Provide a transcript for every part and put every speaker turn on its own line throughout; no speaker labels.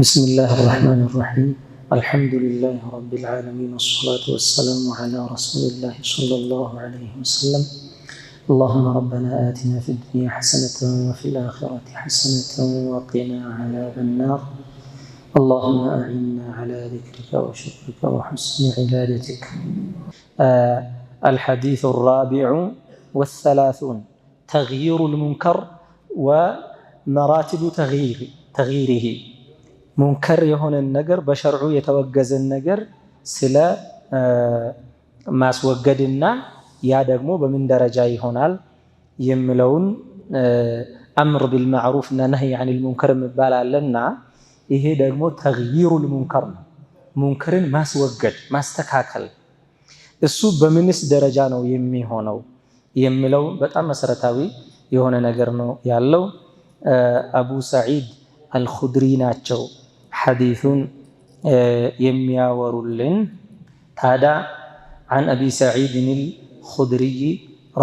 بسم الله الرحمن الرحيم. الحمد لله رب العالمين، والصلاة والسلام على رسول الله صلى الله عليه وسلم. اللهم ربنا آتنا في الدنيا حسنة وفي الآخرة حسنة وقنا عذاب النار. اللهم أعنا على ذكرك وشكرك وحسن عبادتك. الحديث الرابع والثلاثون: تغيير المنكر ومراتب تغييره. ሙንከር የሆነን ነገር በሸርዑ የተወገዘን ነገር ስለ ማስወገድና ያ ደግሞ በምን ደረጃ ይሆናል የሚለውን አምር ቢልማዕሩፍ እና ነህይ ዐኒል ሙንከር የሚባላለና ይሄ ደግሞ ተግይሩል ሙንከር ነው። ሙንከርን ማስወገድ ማስተካከል፣ እሱ በምንስ ደረጃ ነው የሚሆነው የሚለው በጣም መሰረታዊ የሆነ ነገር ነው ያለው። አቡ ሰዒድ አልኹድሪ ናቸው حديث يمياورلن هذا عن أبي سعيد الخدري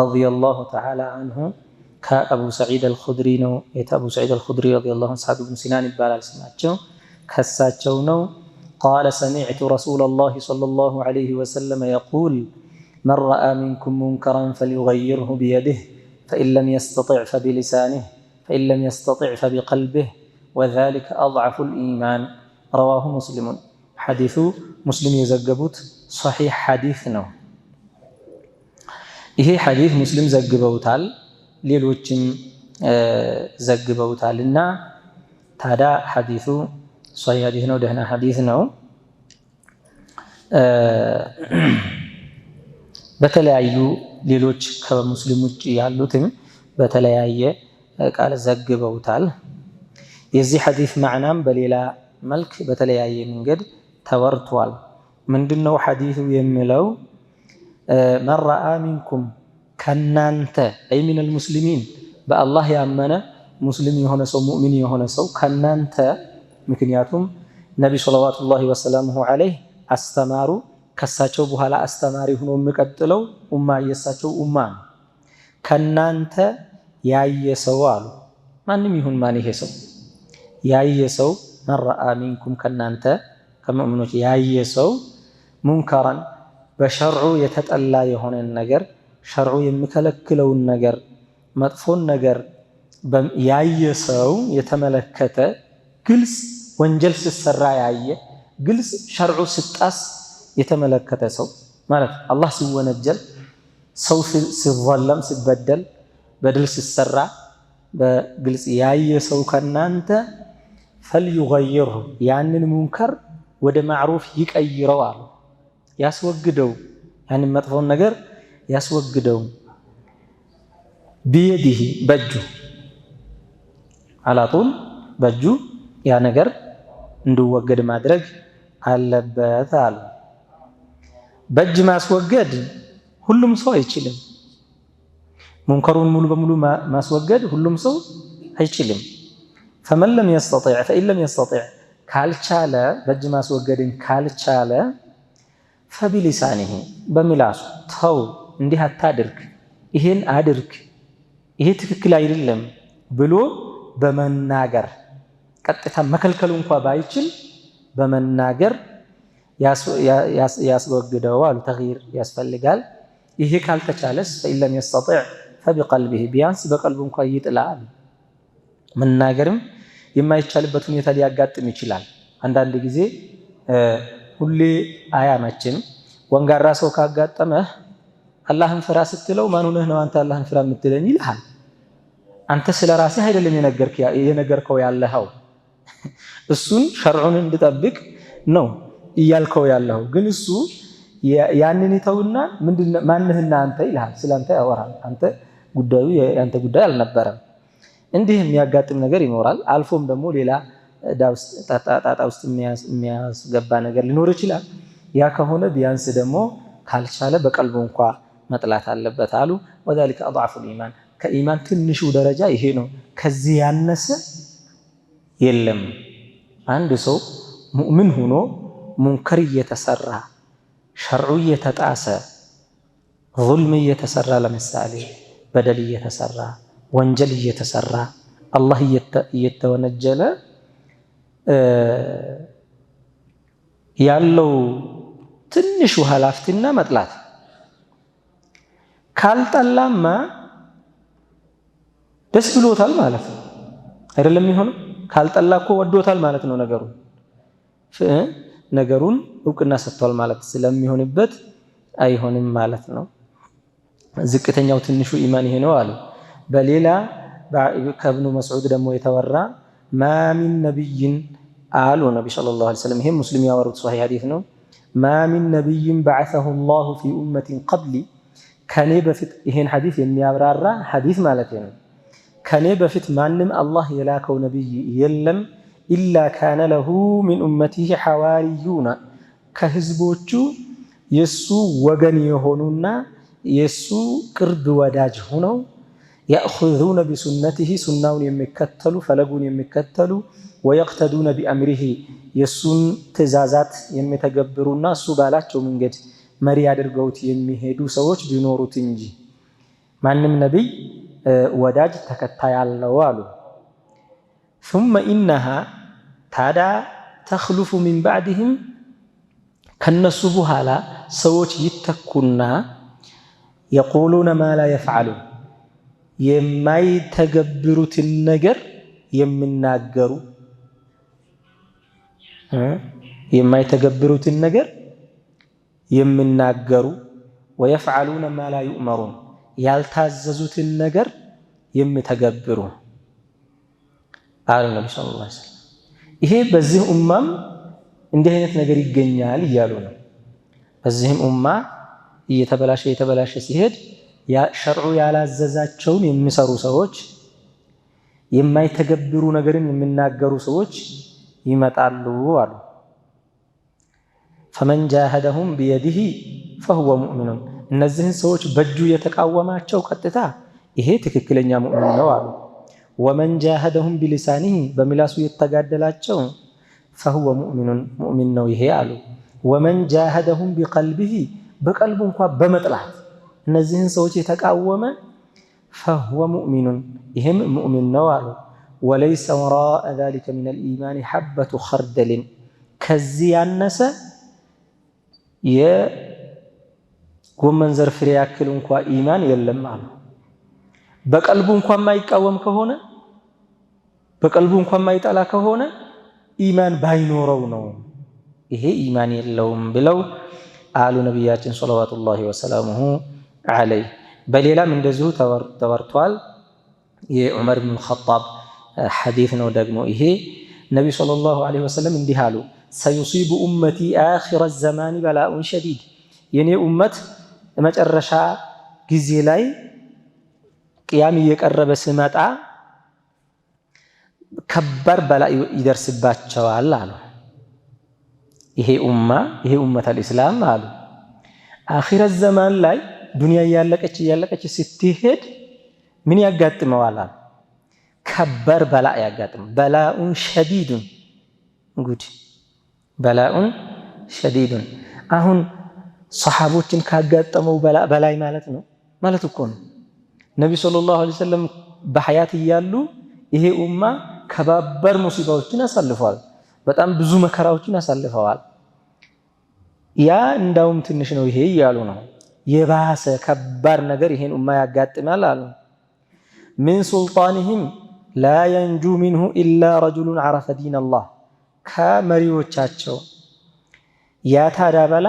رضي الله تعالى عنه. كأبو سعيد الخدري أبو سعيد الخدري رضي الله عنه صحابي بن سنان البالال سمعتشو كساتشو قال: سمعت رسول الله صلى الله عليه وسلم يقول: من رأى منكم منكرا فليغيره بيده، فإن لم يستطع فبلسانه، فإن لم يستطع فبقلبه، وذلك أضعف الإيمان. رواه مسلم. حديث مسلم يزجبوت صحيح حديثنا. إيه حديث مسلم زجبوتال ليلوچم زجبوتالنا هذا حديث صحيح حديثنا ودهنا حديثنا በተለያዩ ሌሎች ከሙስሊሞች ያሉትም በተለያየ ቃል ዘግበውታል። የዚህ ሐዲስ ማዕናም በሌላ መልክ በተለያየ መንገድ ተወርቷል። ምንድነው ሐዲሱ የሚለው? መን ረአ ሚንኩም ከናንተ አይ ሚነል ሙስሊሚን በአላህ ያመነ ሙስሊም የሆነ ሰው ሙእሚን የሆነ ሰው ከናንተ። ምክንያቱም ነቢ ሰለዋቱላሂ ወሰላሙሁ ዐለይህ አስተማሩ፣ ከሳቸው በኋላ አስተማሪ ሆኖ የሚቀጥለው ኡማ የሳቸው ኡማ ነው። ከናንተ ያየ ሰው አሉ። ማንም ይሁን ማን ይሄ ሰው ያየ ሰው መን ረአ ሚንኩም ከናንተ ከሙእሚኖች ያየ ሰው ሙንከራን በሸርዑ የተጠላ የሆነን ነገር ሸርዑ የሚከለክለውን ነገር መጥፎን ነገር ያየ ሰው የተመለከተ ግልጽ ወንጀል ሲሰራ ያየ ግልጽ ሸርዑ ሲጣስ የተመለከተ ሰው ማለት አላህ ሲወነጀል ሰው ሲዘለም ሲበደል በድል ሲሰራ በግልጽ ያየ ሰው ከናንተ ፈልዩገይርሁ ያንን ሙንከር ወደ ማዕሩፍ ይቀይረው አሉ። ያስወግደው፣ ያንን መጥፎን ነገር ያስወግደው። ቢየዲሂ በእጁ አላጡል በእጁ ያ ነገር እንዲወገድ ማድረግ አለበት አሉ። በእጅ ማስወገድ ሁሉም ሰው አይችልም። ሙንከሩን ሙሉ በሙሉ ማስወገድ ሁሉም ሰው አይችልም። ፈመን ለም የስተጢዕ ፈኢን ለም የስተጢዕ ካልቻለ በእጅ ማስወገድን ካልቻለ ፈቢሊሳኒሂ በምላሱ ተው፣ እንዲህ አታድርግ፣ ይሄን አድርግ፣ ይሄ ትክክል አይደለም ብሎ በመናገር ቀጥታ መከልከሉ እንኳ ባይችል በመናገር ያስወግደው አሉ። ተግይር ያስፈልጋል። ይሄ ካልተቻለስ ፈኢን ለም የስተጢዕ ፈቢቀልቢሂ ቢያንስ በቀልቡ እንኳ ይጥላል። መናገርም የማይቻልበት ሁኔታ ሊያጋጥም ይችላል። አንዳንድ ጊዜ ሁሌ አያመችም። ወንጋራ ሰው ካጋጠመህ አላህን ፍራ ስትለው ማን ሆነህ ነው አንተ አላህን ፍራ የምትለኝ ይልሃል። አንተ ስለ ራስህ አይደለም የነገርከው ያለኸው እሱን ሸርዑን እንድጠብቅ ነው እያልከው ያለኸው። ግን እሱ ያንን ይተውና ማንህና አንተ ይልሃል። ስላንተ ያወራል። አንተ ጉዳዩ ያንተ ጉዳይ አልነበረም። እንዲህ የሚያጋጥም ነገር ይኖራል። አልፎም ደግሞ ሌላ ጣጣ ውስጥ የሚያስገባ ነገር ሊኖር ይችላል። ያ ከሆነ ቢያንስ ደግሞ ካልቻለ በቀልቡ እንኳ መጥላት አለበት አሉ። ወዛሊከ አድዐፉል ኢማን ከኢማን ትንሹ ደረጃ ይሄ ነው። ከዚህ ያነሰ የለም። አንድ ሰው ሙእምን ሆኖ ሙንከር እየተሰራ ሸርዑ እየተጣሰ ዙልም እየተሰራ ለምሳሌ በደል እየተሰራ ወንጀል እየተሰራ አላህ እየተወነጀለ ያለው ትንሹ ኃላፊነትና መጥላት ካልጠላማ ደስ ብሎታል ማለት ነው አይደለም የሚሆነው ካልጠላ እኮ ወዶታል ማለት ነው ነገሩን እውቅና ሰጥቷል ማለት ስለሚሆንበት አይሆንም ማለት ነው ዝቅተኛው ትንሹ ኢማን ይሄ ነው አሉ በሌላ ከኢብኑ መስዑድ ደግሞ የተወራ ማ ሚን ነብይን አሉ ነብዩ ሰለላሁ ዐለይሂ ወሰለም ይሄ ሙስሊም ያወሩት ሷሂህ ሐዲስ ነው ማ ሚን ነብይን በዐሰሁ ላሁ ፊ ኡመቲን ቀብሊ ከኔ በፊት ይሄን ሐዲስ የሚያብራራ ሐዲስ ማለት ነው ከኔ በፊት ማንም አላህ የላከው ነብይ የለም ኢላ ካነ ለሁ ሚን ኡመቲሂ ሐዋሪዩና ከህዝቦቹ የሱ ወገን የሆኑና የሱ ቅርብ ወዳጅ ሆነው ያእኹዙነ ቢሱነቲሂ ሱናውን የሚከተሉ ፈለጉን የሚከተሉ ወየቅተዱነ ቢአምሪሂ የሱን ትእዛዛት የሚተገብሩና እሱ ባላቸው መንገድ መሪ አድርገውት የሚሄዱ ሰዎች ቢኖሩት እንጂ ማንም ነብይ ወዳጅ ተከታይ አለው አሉ ثم إنها ታዲያ ተኽሉፉ ሚን ባዕድህም ከነሱ በኋላ ሰዎች ይተኩና የቁሉነ ማ ላ የፍዓሉ የማይተገብሩትን ነገር የሚናገሩ የማይተገብሩትን ነገር የሚናገሩ ወየፍዓሉነ ማ ላ ዩእመሩን ያልታዘዙትን ነገር የሚተገብሩ አሉ ነብዩ ሰለላሁ ዐለይሂ ወሰለም ይሄ በዚህ ኡማም እንዲህ አይነት ነገር ይገኛል እያሉ ነው በዚህም ኡማ እየተበላሸ ሲሄድ ሸርዑ ያላዘዛቸውን የሚሰሩ ሰዎች የማይተገብሩ ነገርን የሚናገሩ ሰዎች ይመጣሉ አሉ فمن جاهدهم بيده فهو مؤمن እነዚህን ሰዎች በእጁ የተቃወማቸው ቀጥታ ይሄ ትክክለኛ ሙእሚን ነው አሉ ومن جاهدهم بلسانه በምላሱ የተጋደላቸው فهو مؤمن ነው ይሄ አሉ ومن جاهدهم بقلبه በቀልቡ እንኳን በመጥላት እነዚህን ሰዎች የተቃወመ فهو مؤمن ይሄም ሙእሚን ነው አሉ وليس وراء ذلك من الإيمان حبة خردل ከዚህ ያነሰ የጎመን ዘር ፍሬ ያክል እንኳን ኢማን የለም አሉ በቀልቡ እንኳን ማይቃወም ከሆነ በቀልቡ እንኳን ማይጠላ ከሆነ ኢማን ባይኖረው ነው ይሄ ኢማን የለውም ብለው አሉ ነብያችን ሰለላሁ ዐለይሂ ዐለይሂ በሌላም እንደዚሁ ተወርቷል የዑመር ኢብኑ ኸጣብ ሐዲስ ነው ደግሞ ይሄ ነብዩ ሰለላሁ ዐለይሂ ወሰለም እንዲህ አሉ ሰዩሲቡ ኡመቲ አኺረ ዘማን በላኡን ሸዲድ የኔ ኡመት መጨረሻ ጊዜ ላይ ቅያም እየቀረበ ሲመጣ ከባድ በላ ይደርስባቸዋል አሉ ይሄ ኡመተል ኢስላም አሉ አኺረ ዘማን ላይ ዱንያ እያለቀች ስትሄድ ምን ያጋጥመዋል አሉ ከባድ በላ ያጋጥም በላኡን ሸዲዱን ጉድ በላኡን ሸዲዱን አሁን ሰሃቦችን ካጋጠመው በላይ ማለት ነው ማለት እኮ ነው ነብዩ ሰለላሁ ዐለይሂ ወሰለም በሐያት እያሉ ይሄ ኡማ ከባበር ሙሲባዎችን አሳልፈዋል በጣም ብዙ መከራዎችን አሳልፈዋል ያ እንዳውም ትንሽ ነው ይሄ ያሉ ነው የባሰ ከባድ ነገር ይሄን ኡማ ያጋጥማል አሉ من سلطانهم لا ينجو منه إلا رجل عرف دين الله ከመሪዎቻቸው ያ ታዲያ በላ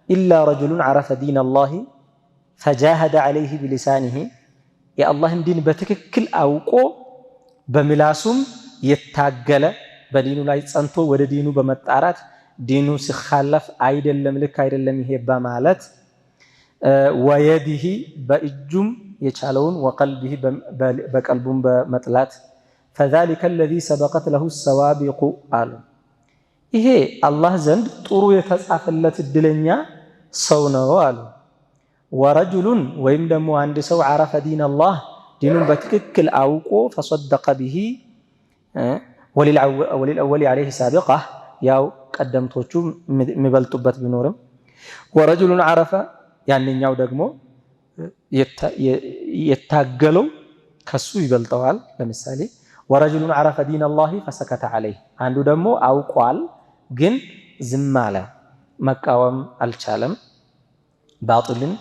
إلا رجل عرف دين الله فجاهد عليه بلسانه يا الله دين በትክክል አውቆ በምላሱም የታገለ በዲኑ ላይ ጸንቶ ወደ ዲኑ በመጣራት ዲኑ ሲخالف አይደለም ልክ አይደለም ይሄ በማለት ወየዲሂ በእጁም የቻለውን ወቀልቢሂ በቀልቡም በመጥላት فذلك الذي سبقت له السوابق አሉ ይሄ አላህ ዘንድ ጥሩ የተጻፈለት እድለኛ ሰው ነው አሉ ወረጁሉን ወይም ደግሞ አንድ ሰው عرف دين الله ዲኑን በትክክል አውቆ فصدق به وللأول عليه سابقة ያው ቀደምቶቹ የሚበልጡበት ቢኖርም ወረጁሉን عرف ያንኛው ደግሞ የታገለው ከሱ ይበልጠዋል ለምሳሌ ወረጁሉን ዐረፈ ዲነላሂ ፈሰከተ ዐለይህ አንዱ ደግሞ አውቋል ግን ዝም አለ መቃወም አልቻለም ባጢልን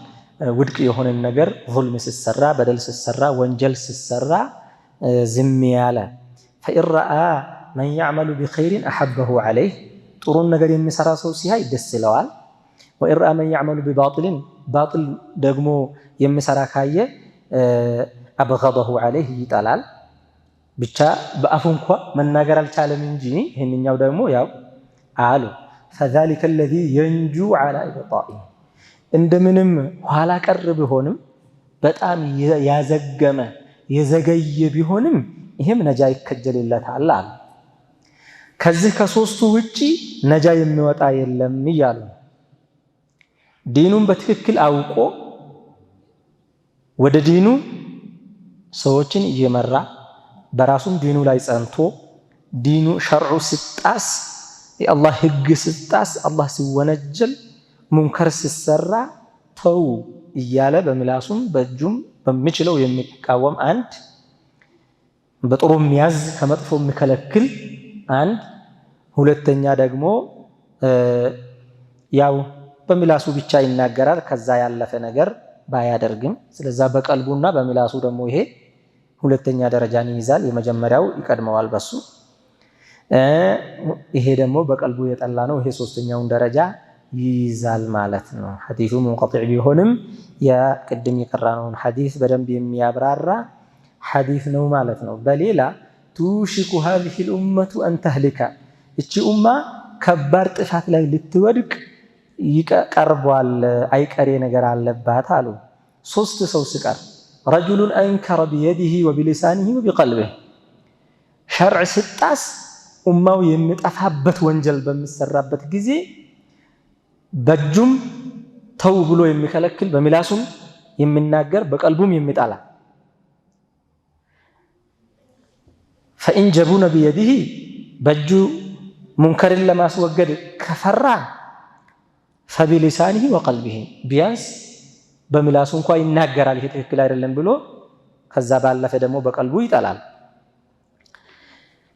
ውድቅ የሆነን ነገር ዙልም ሲሰራ በደል ሲሰራ ወንጀል ሲሰራ ዝም ያለ ፈኢን ረአ መን ያዕመሉ ቢኸይሪን አሐበሁ ዐለይህ ጥሩን ነገር የሚሰራ ሰው ሲያይ ደስ ይለዋል ወኢን ረአ መን ያዕመሉ ቢባጢልን ባጢል ደግሞ የሚሰራ ካየ አብገደሁ ዐለይህ ይጠላል ብቻ በአፉ እንኳ መናገር አልቻለም እንጂ ይህንኛው ደግሞ ያው አሉ ፈዛሊከ አለዚ የንጁ ዐላ ኢብጣኢህ እንደምንም ኋላ ቀር ቢሆንም በጣም ያዘገመ የዘገየ ቢሆንም ይህም ነጃ ይከጀልለታል አሉ ከዚህ ከሶስቱ ውጪ ነጃ የሚወጣ የለም እያሉ ዲኑን በትክክል አውቆ ወደ ዲኑ ሰዎችን እየመራ በራሱም ዲኑ ላይ ጸንቶ ዲኑ ሸርዑ ሲጣስ የአላህ ህግ ሲጣስ አላህ ሲወነጀል ሙንከር ሲሰራ ተው እያለ በምላሱም በእጁም በሚችለው የሚቃወም አንድ በጥሩ የሚያዝ ከመጥፎ የሚከለክል አንድ ሁለተኛ ደግሞ ያው በምላሱ ብቻ ይናገራል ከዛ ያለፈ ነገር ባያደርግም ስለዛ በቀልቡና በምላሱ ደግሞ ይሄ ሁለተኛ ደረጃን ይይዛል የመጀመሪያው ይቀድመዋል በሱ ይሄ ደግሞ በቀልቡ የጠላ ነው ይሄ ሶስተኛውን ደረጃ ይይዛል ማለት ነው ሐዲሱ ሙንቀጢዕ ቢሆንም የቅድም የቀራነውን ሐዲስ በደንብ የሚያብራራ ሐዲስ ነው ማለት ነው በሌላ ቱሽኩ هذه الامه ان تهلك እቺ ኡማ ከባድ ጥፋት ላይ ልትወድቅ ይቀርቧል አይቀሬ ነገር አለባት አሉ ሶስት ሰው ሲቀር ረጁሉን አንከረ ቢየዲሂ ወቢሊሳኒሂ ወቢቀልቢሂ ሸርዕ ሲጣስ ኡማው የሚጠፋበት ወንጀል በሚሰራበት ጊዜ በእጁም ተው ብሎ የሚከለክል በምላሱም የሚናገር በቀልቡም የሚጣላ ፈኢን ጀቡነ ቢየዲሂ በእጁ ሙንከርን ለማስወገድ ከፈራ ፈቢሊሳኒሂ ወቀልቢሂ ቢያንስ በምላሱ እንኳ ይናገራል ይሄ ትክክል አይደለም ብሎ ከዛ ባለፈ ደግሞ በቀልቡ ይጠላል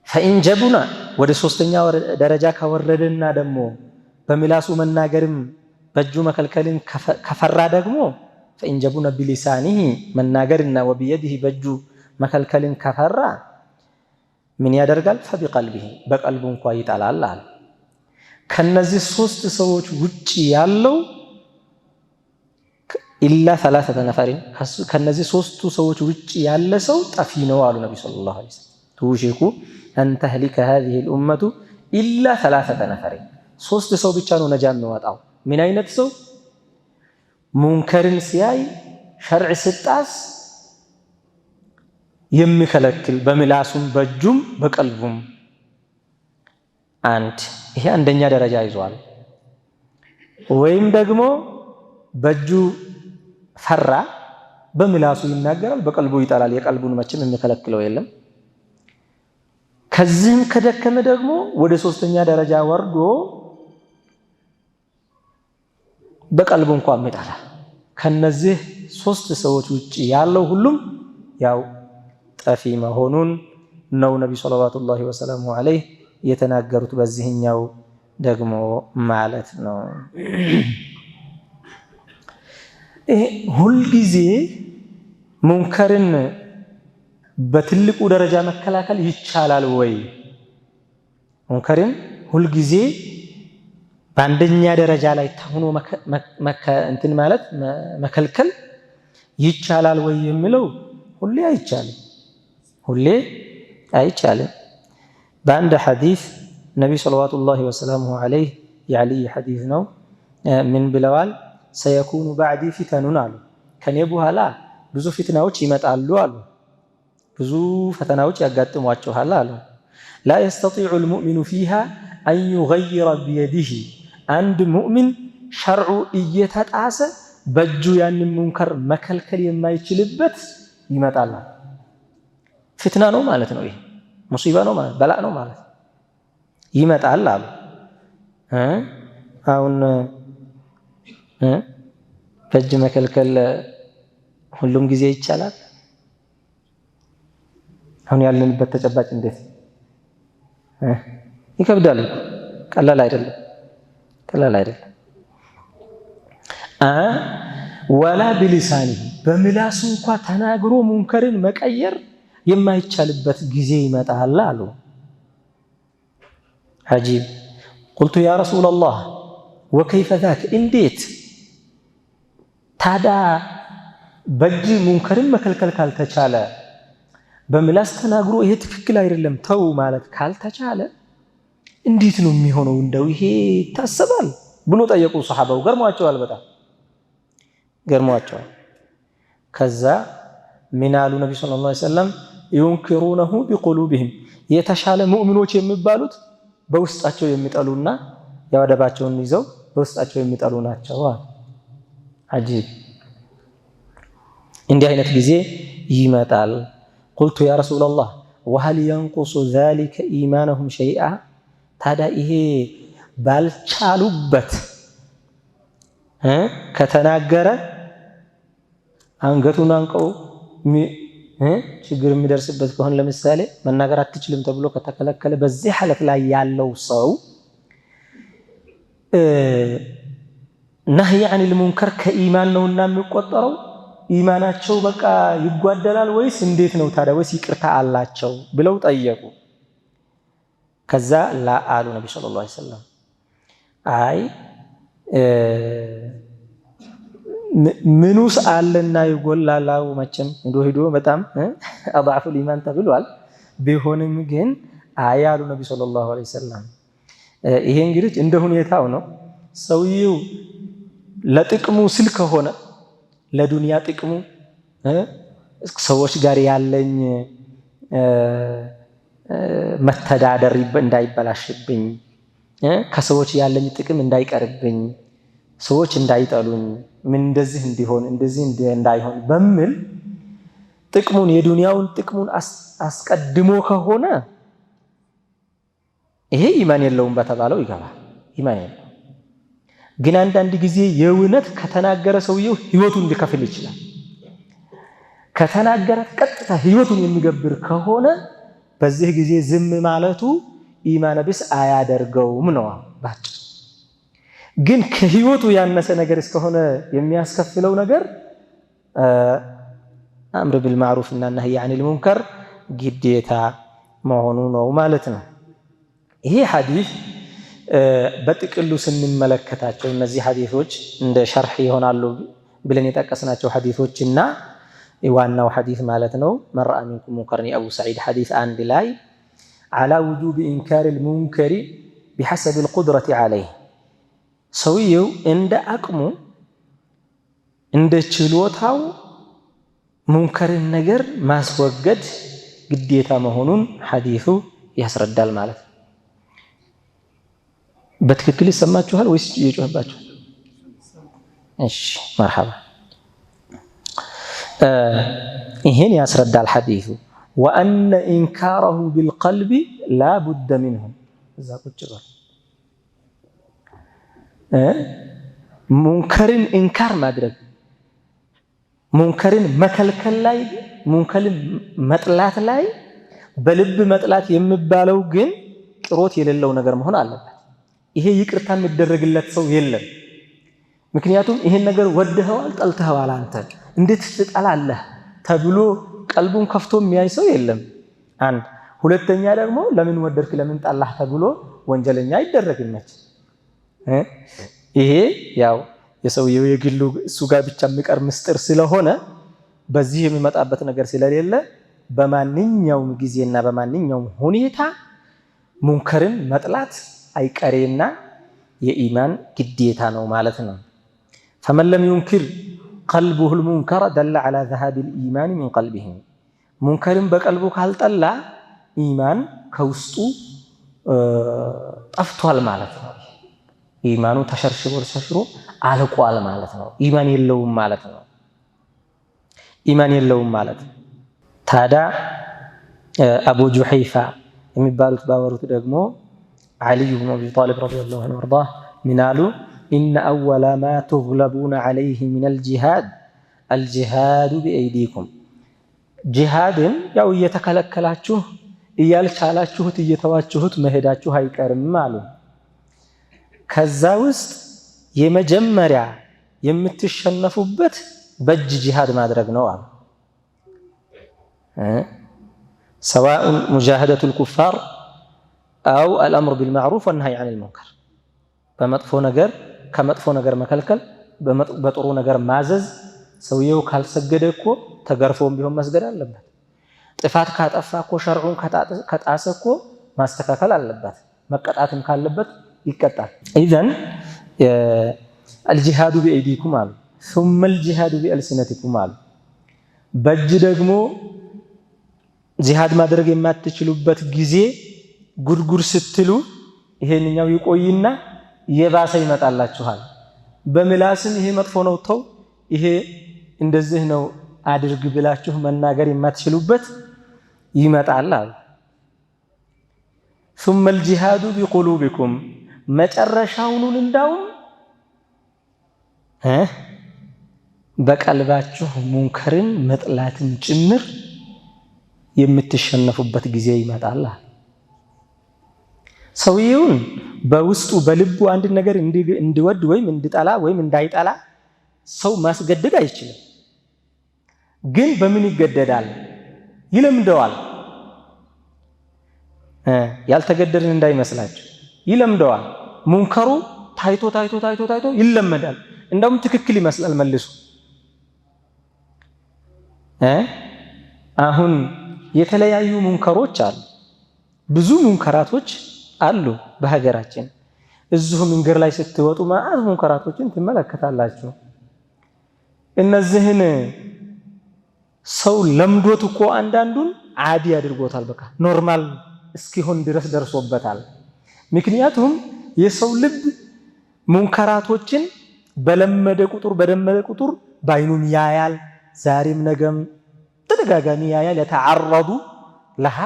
ፈኢን ጀቡና ወደ ሶስተኛ ደረጃ ከወረደና ደግሞ በምላሱ መናገርም በእጁ መከልከልን ከፈራ ደግሞ ፈኢን ጀቡነ ቢሊሳኒሂ መናገርና ወቢየዲሂ በእጁ መከልከልን ከፈራ ምን ያደርጋል ፈቢቀልቢሂ በቀልቡ እንኳ ይጠላል አለ ከነዚህ ሶስት ሰዎች ውጪ ያለው ኢላ ሰላሰተ ነፈሪን ከነዚህ ሶስቱ ሰዎች ውጪ ያለ ሰው ጠፊ ነው አሉ ነብዩ ሰለላሁ ዐለይሂ ወሰለም ቱሽኩ አን ተህሊከ هذه الامه الا ثلاثه نفر ሶስት ሰው ብቻ ነው ነጃ የሚወጣው ምን አይነት ሰው ሙንከርን ሲያይ ሸርዕ ሲጣስ የሚከለክል በምላሱም በእጁም በቀልቡም አንድ ይሄ አንደኛ ደረጃ ይዟል ወይም ደግሞ በእጁ ፈራ በምላሱ ይናገራል በቀልቡ ይጠላል የቀልቡን መቼም የሚከለክለው የለም ከዚህም ከደከመ ደግሞ ወደ ሶስተኛ ደረጃ ወርዶ በቀልቡ እንኳን ይጠላ ከነዚህ ሶስት ሰዎች ውጪ ያለው ሁሉም ያው ጠፊ መሆኑን ነው ነብዩ ሰለላሁ ዐለይሂ ወሰለም የተናገሩት በዚህኛው ደግሞ ማለት ነው ሁል ጊዜ ሙንከርን በትልቁ ደረጃ መከላከል ይቻላል ወይ ሙንከርን ሁል ጊዜ በአንደኛ ደረጃ ላይ ተሆኖ እንትን ማለት መከልከል ይቻላል ወይ የሚለው ሁሌ አይቻልም በአንድ ሐዲስ ነብዩ ሰለላሁ ዐለይሂ ወሰለም የዓሊ ሐዲስ ነው ምን ብለዋል ሰየኩኑ ባዕዲ ፊተኑን አሉ ከኔ በኋላ ብዙ ፊትናዎች ይመጣሉ አሉ ብዙ ፈተናዎች ያጋጥሟቸዋል አሉ ላ يستطيع المؤمن فيها أن يغير بيده አንድ ሙእሚን ሸርዑ እየተጣሰ በእጁ ያንን ሙንከር መከልከል የማይችልበት ይመጣል ፊትና ነው ማለት ነው ይሄ ሙሲባ ነው ማለት በላ ነው ማለት ይመጣል አሉ አሁን በእጅ መከልከል ሁሉም ጊዜ ይቻላል አሁን ያለንበት ተጨባጭ እንዴት ይከብዳል። ቀላል አይደለም። ወላ ቢሊሳኒ በምላሱ እንኳን ተናግሮ ሙንከርን መቀየር የማይቻልበት ጊዜ ይመጣል አሉ። አጂብ ቁልቱ ያ ረሱለላህ ወከይፈ ዛክ እንዴት ታዲያ በእጅ ሙንከርን መከልከል ካልተቻለ በምላስ ተናግሮ ይሄ ትክክል አይደለም ተው ማለት ካልተቻለ እንዴት ነው የሚሆነው? እንደው ይሄ ይታሰባል ብሎ ጠየቁ ሱሐባው። ገርሟቸዋል፣ በጣም ገርሟቸዋል። ከዛ ምን አሉ ነቢ ሰለላሁ ዐለይሂ ወሰለም ዩንኪሩነሁ ቢቁሉቢሂም የተሻለ ሙእሚኖች የሚባሉት በውስጣቸው የሚጠሉና ያወደባቸውን ይዘው በውስጣቸው የሚጠሉ ናቸው። አጂብ እንዲህ አይነት ጊዜ ይመጣል። ቁልቱ ያ ረሱለላህ ወሀል የንቁሱ ዛሊከ ኢማነሁም ሸይአ ታዲያ ይሄ ባልቻሉበት ከተናገረ አንገቱን አንቀው ችግር የሚደርስበት ከሆነ ለምሳሌ መናገር አትችልም ተብሎ ከተከለከለ በዚህ ሐለፍ ላይ ያለው ሰው ነህይ ዐኒል ሙንከር ከኢማን ነውና የሚቆጠረው ኢማናቸው በቃ ይጓደላል ወይስ እንዴት ነው ታዲያ? ወይስ ይቅርታ አላቸው ብለው ጠየቁ። ከዛ ላ አሉ ነቢ ሰለላሁ ዐለይሂ ወሰለም አይ ምኑስ አለና ይጎላላው መቼም ሄዶ በጣም አضعፉል ኢማን ተብሏል። ቢሆንም ግን አይ አሉ ነቢ ሰለላሁ ዐለይሂ ወሰለም ይሄ እንግዲህ እንደ ሁኔታው ነው። ሰውየው ለጥቅሙ ስል ከሆነ ለዱንያ ጥቅሙ ሰዎች ጋር ያለኝ መተዳደር እንዳይበላሽብኝ፣ ከሰዎች ያለኝ ጥቅም እንዳይቀርብኝ፣ ሰዎች እንዳይጠሉኝ፣ ምን እንደዚህ እንዲሆን እንደዚህ እንዳይሆን በሚል ጥቅሙን የዱንያውን ጥቅሙን አስቀድሞ ከሆነ ይሄ ኢማን የለውም በተባለው ይገባል። ኢማን የለውም። ግን አንዳንድ ጊዜ የእውነት ከተናገረ ሰውየው ህይወቱን ሊከፍል ይችላል። ከተናገረ ቀጥታ ህይወቱን የሚገብር ከሆነ በዚህ ጊዜ ዝም ማለቱ ኢማን ቢስ አያደርገውም ነው ባጭ። ግን ከህይወቱ ያነሰ ነገር እስከሆነ የሚያስከፍለው ነገር አምር ቢልማዕሩፍ እና ነህይ ዐኒል ሙንከር ግዴታ መሆኑ ነው ማለት ነው። ይሄ ሐዲስ በጥቅሉ ስንመለከታቸው እነዚህ ሐዲሶች እንደ ሸርሕ ይሆናሉ ብለን የጠቀስናቸው ሐዲሶችና ዋናው ሐዲስ ማለት ነው መን ረአ ሚንኩም ሙንከረን የአቡ ሰዒድ ሐዲስ አንድ ላይ ዐላ ውጁብ ኢንካሪል ሙንከሪ ቢሐሰቢል ቁድረቲ ዐለይህ ሰውየው እንደ አቅሙ እንደ ችሎታው ሙንከርን ነገር ማስወገድ ግዴታ መሆኑን ሐዲሱ ያስረዳል ማለት ነው። በትክክል ይሰማችኋል ወይስ እየጮህባችሁ? እሺ መርሐባ። ይሄን ያስረዳል ሐዲሱ። ወአነ ኢንካረሁ ቢልቀልቢ ላ ቡደ ሚንሁ እዛ ቁጭ በል ሙንከርን ኢንካር ማድረግ ሙንከርን መከልከል ላይ ሙንከርን መጥላት ላይ በልብ መጥላት የሚባለው ግን ቅሮት የሌለው ነገር መሆን አለበት። ይሄ ይቅርታ የሚደረግለት ሰው የለም። ምክንያቱም ይሄን ነገር ወደኸዋል ጠልተኸዋል አንተ እንዴት ትጠላለህ ተብሎ ቀልቡን ከፍቶ የሚያይ ሰው የለም። አንድ ሁለተኛ ደግሞ ለምን ወደድክ ለምን ጠላህ ተብሎ ወንጀለኛ አይደረግም። ይሄ ያው የሰውየው የግሉ እሱ ጋር ብቻ የሚቀር ምስጢር ስለሆነ በዚህ የሚመጣበት ነገር ስለሌለ በማንኛውም ጊዜና በማንኛውም ሁኔታ ሙንከርን መጥላት አይቀሬና የኢማን ግዴታ ነው ማለት ነው። ፈመን ለም ዩንኪር ቀልቡሁል ሙንከረ ደለ ዐላ ዘሃቢል ኢማን ሚን ቀልቢሂ ሙንከርን በቀልቡ ካልጠላ ኢማን ከውስጡ ጠፍቷል ማለት ነው። ኢማኑ ተሸርሽሮ አልቋል ማለት ነው። ኢማን የለውም ማለት ነው። ኢማን የለውም ማለት ነው። ታዲያ አቡ ጁሐይፋ የሚባሉት ባወሩት ደግሞ ዓሊይ ብኑ አቢ ጣሊብ ረዲየላሁ ዐንሁ ወአርዳህ ምን አሉ? ኢነ አወለ ማ ትግለቡነ ዐለይሂ ሚነል ጂሃድ አልጂሃዱ ቢአይዲኩም ጂሃድን ያው እየተከለከላችሁ እያልቻላችሁት እየተዋችሁት መሄዳችሁ አይቀርም አሉ። ከዛ ውስጥ የመጀመሪያ የምትሸነፉበት በእጅ ጂሃድ ማድረግ ነው አሉ። ሰዋኡን ሙጃሃደቱል ኩፋር አው አልአምሩ ቢልማዕሩፍ ወነህይ ዐኒል ሙንከር፣ በመጥፎ ነገር ከመጥፎ ነገር መከልከል፣ በጥሩ ነገር ማዘዝ። ሰውየው ካልሰገደ እኮ ተገርፎም ቢሆን መስገድ አለበት። ጥፋት ካጠፋ እኮ ሸርዑን ከጣሰ እኮ ማስተካከል አለበት። መቀጣትም ካለበት ይቀጣል። ኢዘን አልጂሃዱ ቢአይዲኩም አሉ ثم الجهاد بألسنتكم አሉ። በእጅ ደግሞ ጂሃድ ማድረግ የማትችሉበት ጊዜ ጉድጉድ ስትሉ ይሄንኛው ይቆይና የባሰ ይመጣላችኋል። በምላስም ይሄ መጥፎ ነው ተው፣ ይሄ እንደዚህ ነው አድርግ ብላችሁ መናገር የማትችሉበት ይመጣል አሉ። ثم الجهاد بقلوبكم መጨረሻውን እንዳውም በቀልባችሁ ሙንከርን መጥላትን ጭምር የምትሸነፉበት ጊዜ ይመጣል። ሰውየውን በውስጡ በልቡ አንድ ነገር እንዲወድ ወይም እንዲጠላ ወይም እንዳይጠላ ሰው ማስገደድ አይችልም። ግን በምን ይገደዳል? ይለምደዋል። ያልተገደድን እንዳይመስላችሁ ይለምደዋል። ሙንከሩ ታይቶ ታይቶ ታይቶ ታይቶ ይለመዳል። እንደውም ትክክል ይመስላል መልሶ። አሁን የተለያዩ ሙንከሮች አሉ፣ ብዙ ሙንከራቶች አሉ በሀገራችን። እዚሁ መንገድ ላይ ስትወጡ ማአት ሙንከራቶችን ትመለከታላችሁ። እነዚህን ሰው ለምዶት እኮ አንዳንዱን ዓዲ አድርጎታል። በቃ ኖርማል እስኪሆን ድረስ ደርሶበታል። ምክንያቱም የሰው ልብ ሙንከራቶችን በለመደ ቁጥር ባይኑም ያያል። ዛሬም ነገም ተደጋጋሚ ያያል። የተዓረዱ ለሃ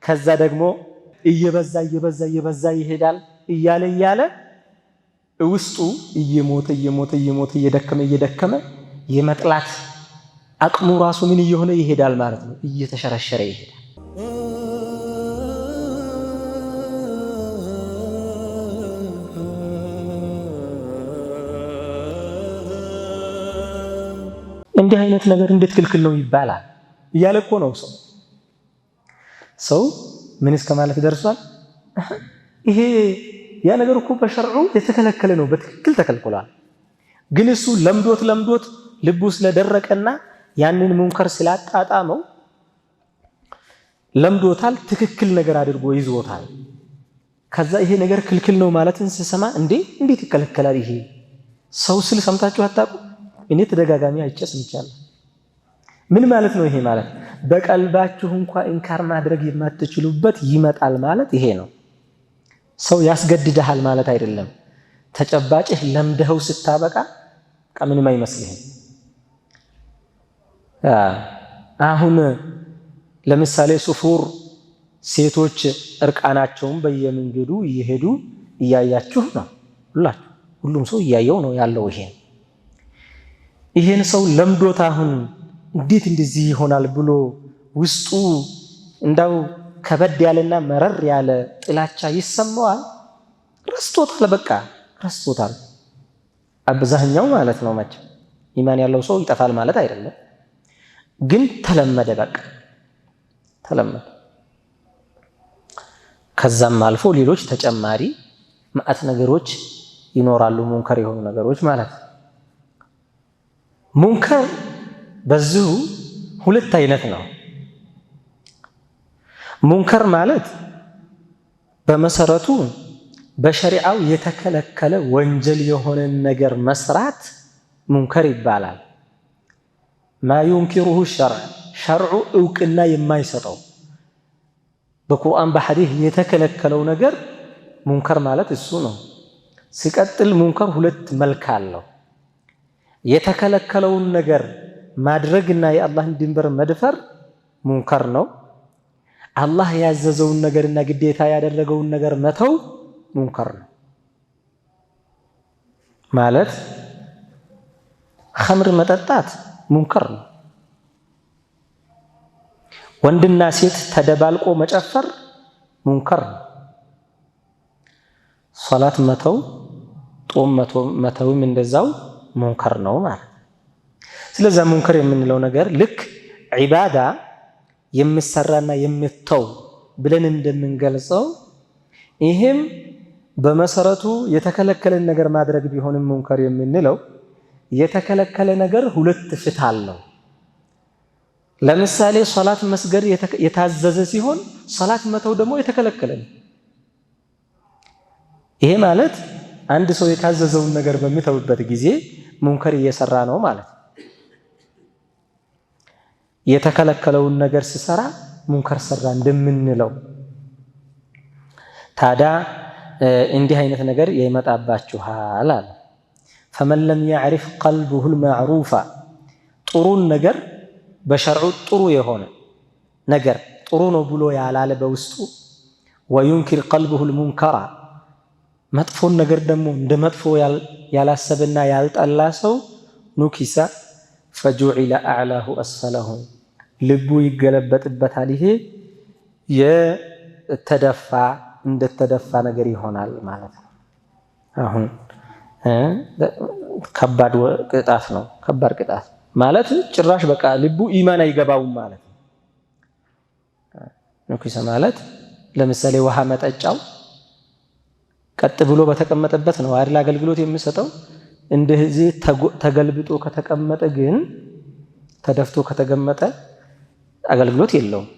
ከዛ ደግሞ እየበዛ ይሄዳል። እያለ ውስጡ እየሞተ እየደከመ የመጥላት አቅሙ ራሱ ምን እየሆነ ይሄዳል ማለት ነው፣ እየተሸረሸረ ይሄዳል። እንዲህ አይነት ነገር እንዴት ክልክል ነው ይባላል እያለ እኮ ነው ሰው ምን እስከ ማለት ደርሷል። ይሄ ያ ነገር እኮ በሸርዑ የተከለከለ ነው፣ በትክክል ተከልክሏል። ግን እሱ ለምዶት ልቡ ስለደረቀና ያንን ሙንከር ስላጣጣመው ለምዶታል፣ ትክክል ነገር አድርጎ ይዞታል። ከዛ ይሄ ነገር ክልክል ነው ማለትን ስሰማ እንዴት ይከለከላል ይሄ ሰው ስል ሰምታችሁ አታውቁ? እኔ ተደጋጋሚ አይጨስ ይቻላል። ምን ማለት ነው ይሄ? ማለት በቀልባችሁ እንኳን ኢንካር ማድረግ የማትችሉበት ይመጣል ማለት ይሄ ነው። ሰው ያስገድድሃል ማለት አይደለም። ተጨባጭህ ለምደኸው ስታበቃ ምንም አይመስልህም። አሁን ለምሳሌ ሱፉር ሴቶች እርቃናቸውን በየመንገዱ እየሄዱ እያያችሁ ነው። ሁሉም ሰው እያየው ነው ያለው። ይሄን ሰው ለምዶት አሁን እንዴት እንደዚህ ይሆናል ብሎ ውስጡ እንዳው ከበድ ያለና መረር ያለ ጥላቻ ይሰማዋል። ረስቶታል። አብዛኛው ማለት ነው። መቼም ኢማን ያለው ሰው ይጠፋል ማለት አይደለም፣ ግን ተለመደ። ከዛም አልፎ ሌሎች ተጨማሪ ማአት ነገሮች ይኖራሉ፣ ሙንከር የሆኑ ነገሮች ማለት ነው። ሙንከር በዚሁ ሁለት አይነት ነው። ሙንከር ማለት በመሰረቱ በሸሪዓው የተከለከለ ወንጀል የሆነ ነገር መስራት ሙንከር ይባላል። ማ ዩንኪሩሁ ሸርዑ እውቅና የማይሰጠው በቁርአን በሐዲስ የተከለከለው ነገር ሙንከር ማለት እሱ ነው። ሲቀጥል ሙንከር ሁለት መልክ አለው። የተከለከለውን ነገር ማድረግና የአላህን ድንበር መድፈር ሙንከር ነው። አላህ ያዘዘውን ነገርና ግዴታ ያደረገውን ነገር መተው ሙንከር ነው። ማለት ኸምር መጠጣት ሙንከር ነው። ወንድና ሴት ተደባልቆ መጨፈር ሙንከር ነው። ሶላት መተው ጦም መተውም እንደዛው ሙንከር ነው ማለት። ስለዚህ ሙንከር የምንለው ነገር ልክ ዒባዳ የምሰራና የምተው ብለን እንደምንገልጸው ይሄም በመሰረቱ የተከለከለን ነገር ማድረግ ቢሆንም ሙንከር የምንለው የተከለከለ ነገር ሁለት ፍት አለው። ለምሳሌ ሶላት መስገድ የታዘዘ ሲሆን ሶላት መተው ደግሞ የተከለከለ ነው። ይሄ ማለት አንድ ሰው የታዘዘውን ነገር በሚተውበት ጊዜ ሙንከር እየሰራ ነው ማለት ነው። የተከለከለውን ነገር ሲሰራ ሙንከር ሰራ እንደምንለው ታዲያ እንዲህ አይነት ነገር ይመጣባችኋል አለ። ፈመን ለም ያዕሪፍ ቀልቡሁል ማዕሩፋ ጥሩን ነገር በሸርዑ ጥሩ የሆነ ነገር ጥሩ ነው ብሎ ያላለ በውስጡ ወዩንኪር ቀልቡሁል ሙንከራ መጥፎን ነገር ደግሞ እንደ መጥፎ ያላሰበና ያልጠላ ሰው ኑኪሳ ፈጁዒለ አዕላሁ አስፈለሁ ልቡ ይገለበጥበታል። ይሄ የተደፋ እንደተደፋ ነገር ይሆናል ማለት ነው። አሁን ከባድ ቅጣት ነው። ከባድ ቅጣት ማለት ጭራሽ በቃ ልቡ ኢማን አይገባውም ማለት ነው። ኑኪሳ ማለት ለምሳሌ ውሃ መጠጫው ቀጥ ብሎ በተቀመጠበት ነው አይደል አገልግሎት የሚሰጠው። እንደዚህ ተገልብጦ ከተቀመጠ ግን ተደፍቶ ከተቀመጠ አገልግሎት የለውም።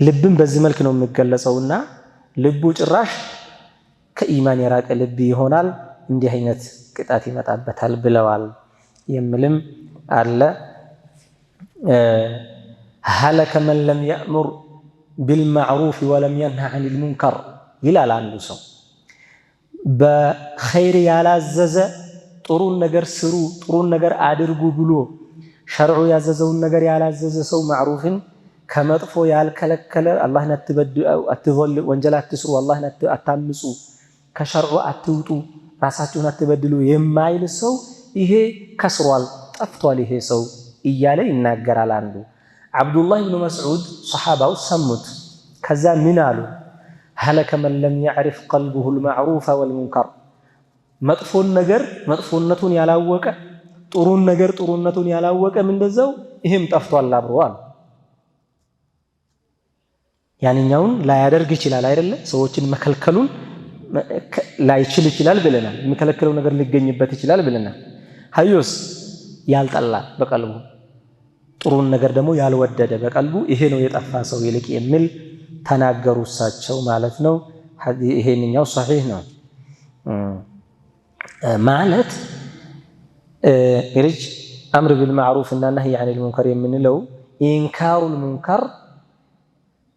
ልብም በዚህ መልክ ነው የሚገለጸውና ልቡ ጭራሽ ከኢማን የራቀ ልብ ይሆናል። እንዲህ አይነት ቅጣት ይመጣበታል ብለዋል የሚልም አለ። ሀለከ መን ለም የእሙር ቢልማዕሩፍ ወለም የንሃ ዐኒል ሙንከር ይላል አንዱ ሰው። በኸይር ያላዘዘ ጥሩን ነገር ስሩ ጥሩን ነገር አድርጉ ብሎ ሸርዑ ያዘዘውን ነገር ያላዘዘ ሰው ማዕሩፍን ከመጥፎ ያልከለከለ አላህን አትበድሉ፣ ወንጀል አትስሩ፣ አላህን አታምፁ፣ ከሸርዑ አትውጡ፣ ራሳችሁን አትበድሉ የማይል ሰው ይሄ ከስሯል፣ ጠፍቷል ይሄ ሰው እያለ ይናገራል አንዱ። አብዱላህ ብኑ መስዑድ ሰሓባው ሰሙት። ከዛ ምን አሉ? ሀለከ መን ለም ያዕሪፍ ቀልቡሁል ማዕሩፈ ወልሙንከር መጥፎን ነገር መጥፎነቱን ያላወቀ ጥሩን ነገር ጥሩነቱን ያላወቀም እንደዛው ይሄም ጠፍቷል አብሮዋል። ያንኛውን ላያደርግ ይችላል አይደለ? ሰዎችን መከልከሉን ላይችል ይችላል ብለናል። የሚከለክለው ነገር ሊገኝበት ይችላል ብለናል። ሀዮስ ያልጠላ በቀልቡ ጥሩን ነገር ደግሞ ያልወደደ በቀልቡ ይሄ ነው የጠፋ ሰው ይልቅ የሚል ተናገሩ እሳቸው ማለት ነው። ይሄንኛው ሰሒህ ነው ማለት ይርጅ አምር ቢልማዕሩፍ እና ነህይ ዐኒል ሙንከር የምንለው ኢንካሩል ሙንከር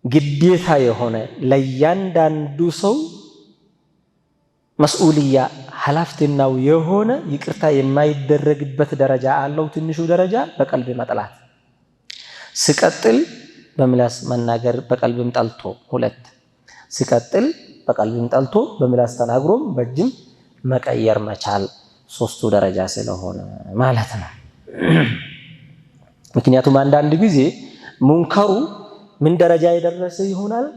ግዴታ የሆነ ለእያንዳንዱ ሰው መስኡልያ ኃላፊነቱ የሆነ ይቅርታ የማይደረግበት ደረጃ አለው። ትንሹ ደረጃ በቀልብ መጥላት፣ ሲቀጥል በምላስ መናገር በቀልብም ጠልቶ፣ ሁለት ሲቀጥል በቀልብም ጠልቶ በምላስ ተናግሮም በእጅም መቀየር መቻል፣ ሶስቱ ደረጃ ስለሆነ ማለት ነው። ምክንያቱም አንዳንድ ጊዜ ሙንከሩ ምን ደረጃ የደረሰ ይሆናል?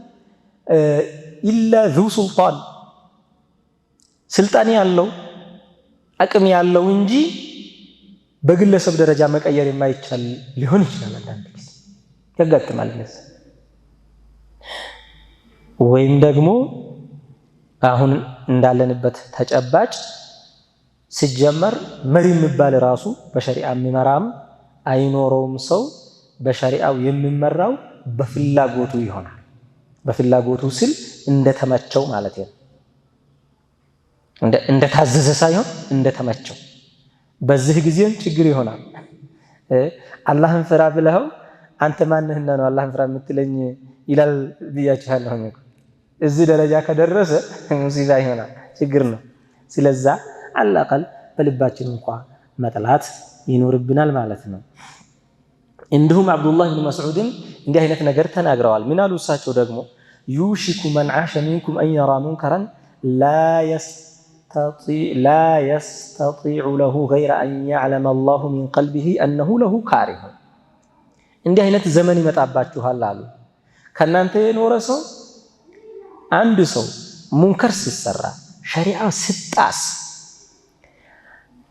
ኢላ ዙ ሱልጣን ስልጣን ያለው አቅም ያለው እንጂ በግለሰብ ደረጃ መቀየር የማይቻል ሊሆን ይችላል። አንዳንድ ጊዜ ያጋጥማል። ወይም ደግሞ አሁን እንዳለንበት ተጨባጭ ሲጀመር መሪ የሚባል ራሱ በሸሪዓ የሚመራም አይኖረውም። ሰው በሸሪዓው የሚመራው በፍላጎቱ ይሆናል። በፍላጎቱ ስል እንደተመቸው ማለት ነው። እንደታዘዘ ሳይሆን እንደተመቸው። በዚህ ጊዜም ችግር ይሆናል። አላህን ፍራ ብለው አንተ ማንህና ነው አላህን ፍራ የምትለኝ ይላል ብያችኋለሁ። እዚህ ደረጃ ከደረሰ ሙሲባ ይሆናል፣ ችግር ነው። ስለዛ አላቀል በልባችን እንኳን መጥላት ይኖርብናል ማለት ነው። እንዲሁም አብዱላህ ብን መስዑድን እንዲህ አይነት ነገር ተናግረዋል። ምን አሉ እሳቸው ደግሞ ዩሽኩ መን ዓሸ ሚንኩም አን የራ ሙንከረን ላ የስተጢዑ ለሁ ገይረ አን ያዕለመ አላሁ ሚን ቀልቢሂ አነሁ ለሁ ካሪሁ። እንዲህ አይነት ዘመን ይመጣባችኋል አሉ። ከናንተ የኖረ ሰው አንድ ሰው ሙንከር ሲሰራ ሸሪዓ ሲጣስ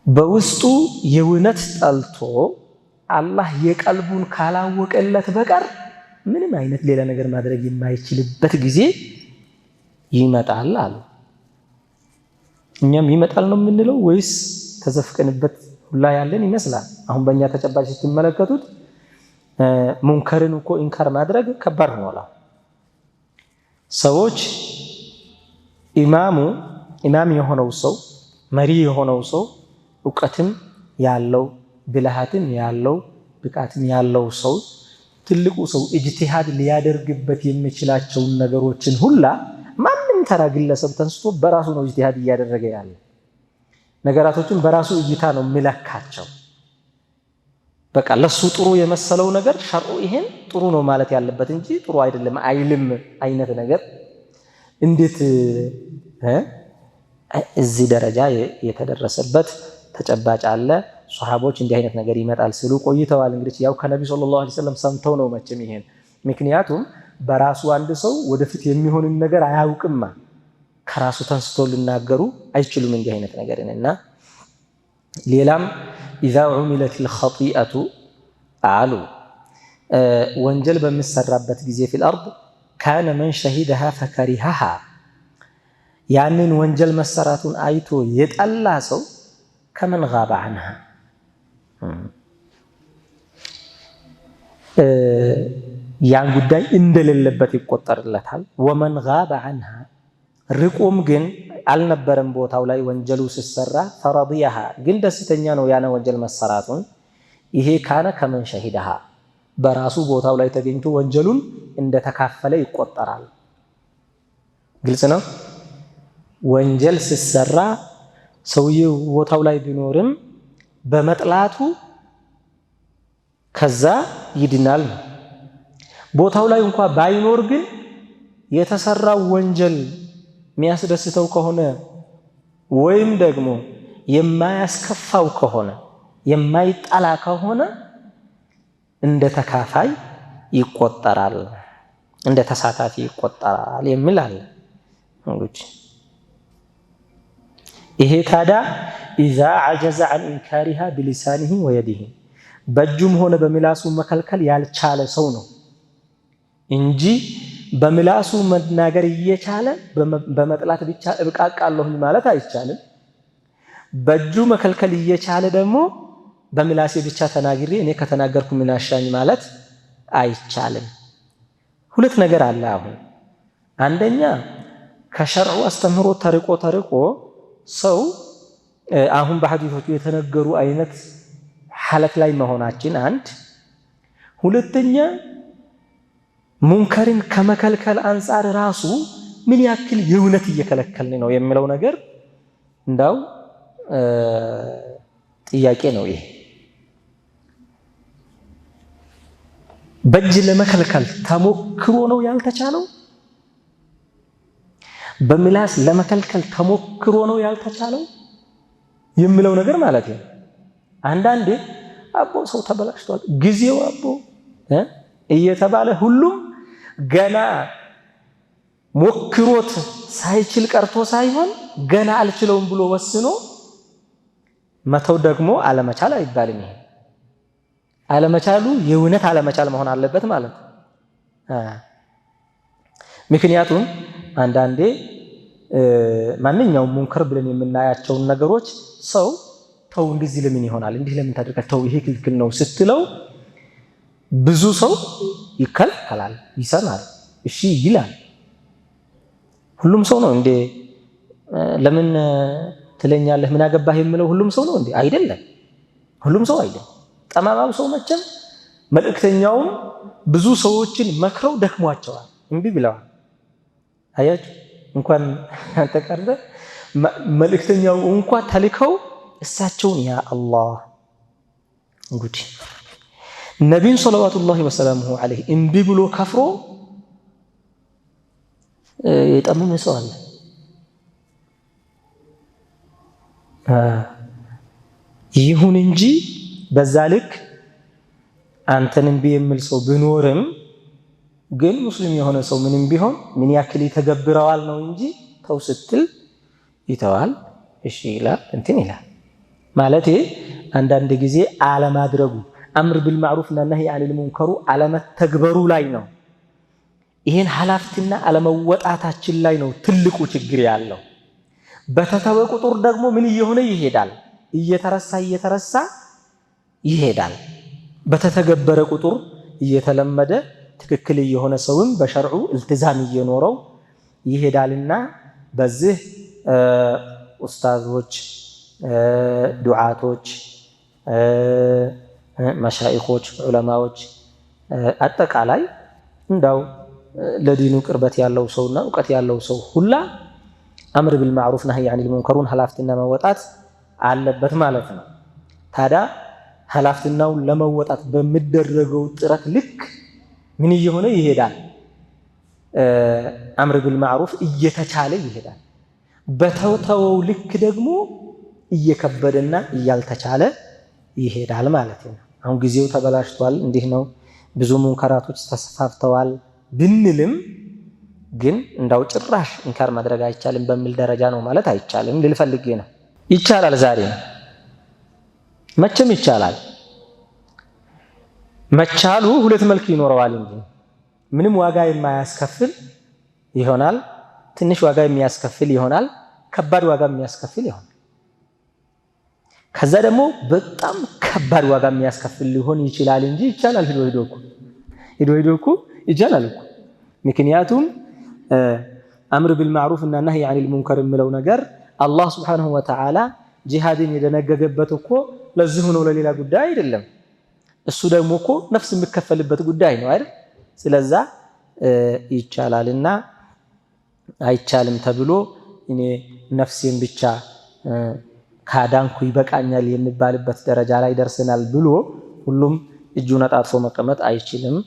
በውስጡ የእውነት ጠልቶ አላህ የቀልቡን ካላወቀለት በቀር ምንም አይነት ሌላ ነገር ማድረግ የማይችልበት ጊዜ ይመጣል አሉ። እኛም ይመጣል ነው የምንለው ወይስ ተዘፍቀንበት ሁላ ያለን ይመስላል? አሁን በእኛ ተጨባጭ ስትመለከቱት ሙንከርን እኮ ኢንካር ማድረግ ከባድ ሆኗል። ሰዎች ኢማም የሆነው ሰው መሪ የሆነው ሰው እውቀትም ያለው ብልሃትም ያለው ብቃትም ያለው ሰው ትልቁ ሰው ኢጅቲሃድ ሊያደርግበት የሚችላቸውን ነገሮችን ሁላ ማንም ተራ ግለሰብ ተንስቶ በራሱ ነው ኢጅቲሃድ እያደረገ ያለ። ነገራቶችን በራሱ እይታ ነው የሚለካቸው። በቃ ለሱ ጥሩ የመሰለው ነገር ሸርዑ ይሄን ጥሩ ነው ማለት ያለበት እንጂ ጥሩ አይደለም አይልም አይነት ነገር እንዴት እዚህ ደረጃ የተደረሰበት ተጨባጭ አለ። ሱሐቦች እንዲህ አይነት ነገር ይመጣል ሲሉ ቆይተዋል። እንግዲህ ያው ከነብዩ ሰለላሁ ዐለይሂ ወሰለም ሰምተው ነው መቼም ይሄን። ምክንያቱም በራሱ አንድ ሰው ወደፊት የሚሆንን ነገር አያውቅማ። ከራሱ ተንስቶ ሊናገሩ አይችሉም እንዲህ አይነት ነገርና ሌላም ኢዛ ዑሚለቲል ኸጢአቱ አሉ ወንጀል በሚሰራበት ጊዜ ፊል አርድ ካነ መን ሸሂደሃ ፈከሪሃሃ ያንን ወንጀል መሰራቱን አይቶ የጠላ ሰው ከመን ጋበ ዐንሃ ያን ጉዳይ እንደሌለበት ይቆጠርለታል። ወመን ጋበ ዐንሃ ርቆም ግን አልነበረም ቦታው ላይ ወንጀሉ ሲሰራ ፈረዲያሃ ግን ደስተኛ ነው ያነ ወንጀል መሰራቱን ይሄ ካነ ከመን ሸሂደሃ በራሱ ቦታው ላይ ተገኝቶ ወንጀሉን እንደተካፈለ ይቆጠራል። ግልጽ ነው። ወንጀል ሲሰራ ሰውየው ቦታው ላይ ቢኖርም በመጥላቱ ከዛ ይድናል። ቦታው ላይ እንኳን ባይኖር ግን የተሰራው ወንጀል የሚያስደስተው ከሆነ ወይም ደግሞ የማያስከፋው ከሆነ የማይጠላ ከሆነ እንደ ተካፋይ ይቆጠራል፣ እንደ ተሳታፊ ይቆጠራል የሚል አለ። እንግዲህ ይሄ ታዲያ ኢዛ ዐጀዘ ዐን ኢንካሪሃ ቢሊሳኒሂ ወየዲሂ በእጁም ሆነ በምላሱ መከልከል ያልቻለ ሰው ነው እንጂ በምላሱ መናገር እየቻለ በመጥላት ብቻ እብቃቃለሁ ማለት አይቻልም። በእጁ መከልከል እየቻለ ደግሞ በምላሴ ብቻ ተናግሬ እኔ ከተናገርኩ ምን አሻኝ ማለት አይቻልም። ሁለት ነገር አለ። አሁን አንደኛ ከሸርዑ አስተምህሮ ተርቆ ሰው አሁን በሐዲሶቹ የተነገሩ አይነት ሐለት ላይ መሆናችን አንድ፣ ሁለተኛ ሙንከርን ከመከልከል አንጻር ራሱ ምን ያክል የእውነት እየከለከልን ነው የሚለው ነገር እንዳው ጥያቄ ነው። ይሄ በእጅ ለመከልከል ተሞክሮ ነው ያልተቻለው፣ በምላስ ለመከልከል ተሞክሮ ነው ያልተቻለው የሚለው ነገር ማለት ነው። አንዳንዴ አቦ ሰው ተበላሽቷል ጊዜው አቦ እየተባለ ሁሉም ገና ሞክሮት ሳይችል ቀርቶ ሳይሆን ገና አልችለውም ብሎ ወስኖ መተው ደግሞ አለመቻል አይባልም። ይሄ አለመቻሉ የእውነት አለመቻል መሆን አለበት ማለት ነው። ምክንያቱም አንዳንዴ ማንኛውም ሙንከር ብለን የምናያቸውን ነገሮች ሰው ተው እንደዚህ ለምን ይሆናል እንዲህ ለምን ታደርጋለህ ተው ይሄ ክልክል ነው ስትለው ብዙ ሰው ይከለከላል፣ ይሰማል፣ እሺ ይላል። ሁሉም ሰው ነው እንዴ ለምን ትለኛለህ ምን አገባህ የሚለው ሁሉም ሰው ነው እንዴ? አይደለም፣ ሁሉም ሰው አይደለም። ጠማማው ሰው መቼም መልእክተኛውም ብዙ ሰዎችን መክረው ደክሟቸዋል፣ እምቢ ብለዋል። አያችሁ እንኳን አንተ ቀርበ መልእክተኛው እንኳን ተልከው እሳቸውን ያ አላህ እንግዲህ ነቢዩን ሰለዋቱላሂ ወሰላሙሁ ዐለይሂ እምቢ ብሎ ከፍሮ የጠመመ ሰው አለ። ይሁን እንጂ በዛ ልክ አንተን እምቢ የሚል ሰው ቢኖርም ግን ሙስሊም የሆነ ሰው ምንም ቢሆን ምን ያክል ይተገብረዋል ነው እንጂ ተው ስትል ይተዋል፣ እሺ ይላል፣ እንትን ይላል ማለት። አንዳንድ ጊዜ አለማድረጉ አምር ቢልማዕሩፍ እና ነህይ አኒል ሙንከሩ አለመተግበሩ ላይ ነው። ይሄን ኃላፊነትና አለመወጣታችን ላይ ነው ትልቁ ችግር ያለው። በተተወ ቁጥር ደግሞ ምን እየሆነ ይሄዳል? እየተረሳ ይሄዳል። በተተገበረ ቁጥር እየተለመደ ትክክል የሆነ ሰውም በሸርዑ التزام እየኖረው ይሄዳልና በዚህ ኡስታዞች፣ ዱዓቶች፣ መሻይኾች፣ ዑለማዎች አጠቃላይ እንዳው ለዲኑ ቅርበት ያለው ሰውና ዕውቀት ያለው ሰው ሁላ አምር ቢልማዕሩፍ ነህይ አኒል ሙንከሩን ኃላፊነትና መወጣት አለበት ማለት ነው። ታዲያ ኃላፊነቱን ለመወጣት በሚደረገው ጥረት ልክ ምን እየሆነ ይሄዳል? አምር ቢልማዕሩፍ እየተቻለ ይሄዳል። በተወው ልክ ደግሞ እየከበደና እያልተቻለ ይሄዳል ማለት ነው። አሁን ጊዜው ተበላሽቷል፣ እንዲህ ነው፣ ብዙ ሙንከራቶች ተስፋፍተዋል ብንልም ግን እንዳው ጭራሽ እንካር ማድረግ አይቻልም በሚል ደረጃ ነው ማለት አይቻልም ልልፈልጌ ነው። ይቻላል፣ ዛሬ መቼም ይቻላል። መቻሉ ሁለት መልክ ይኖረዋል እንጂ ምንም ዋጋ የማያስከፍል ይሆናል፣ ትንሽ ዋጋ የሚያስከፍል ይሆናል፣ ከባድ ዋጋ የሚያስከፍል ይሆናል። ከዛ ደግሞ በጣም ከባድ ዋጋ የሚያስከፍል ሊሆን ይችላል እንጂ ይቻላል። ሂዶ እኮ ይቻላል እኮ። ምክንያቱም አምር ቢልማዕሩፍ እና ነህይ አኒል ሙንከር የሚለው ነገር አላህ ሱብሓነሁ ወተዓላ ጂሃድን የደነገገበት እኮ ለዚሁ ነው፣ ለሌላ ጉዳይ አይደለም። እሱ ደግሞ እኮ ነፍስ የሚከፈልበት ጉዳይ ነው አይደል? ስለዛ ይቻላልና አይቻልም ተብሎ እኔ ነፍሴን ብቻ ካዳንኩ ይበቃኛል የሚባልበት ደረጃ ላይ ደርሰናል ብሎ ሁሉም እጁን አጣጥፎ መቀመጥ አይችልም፣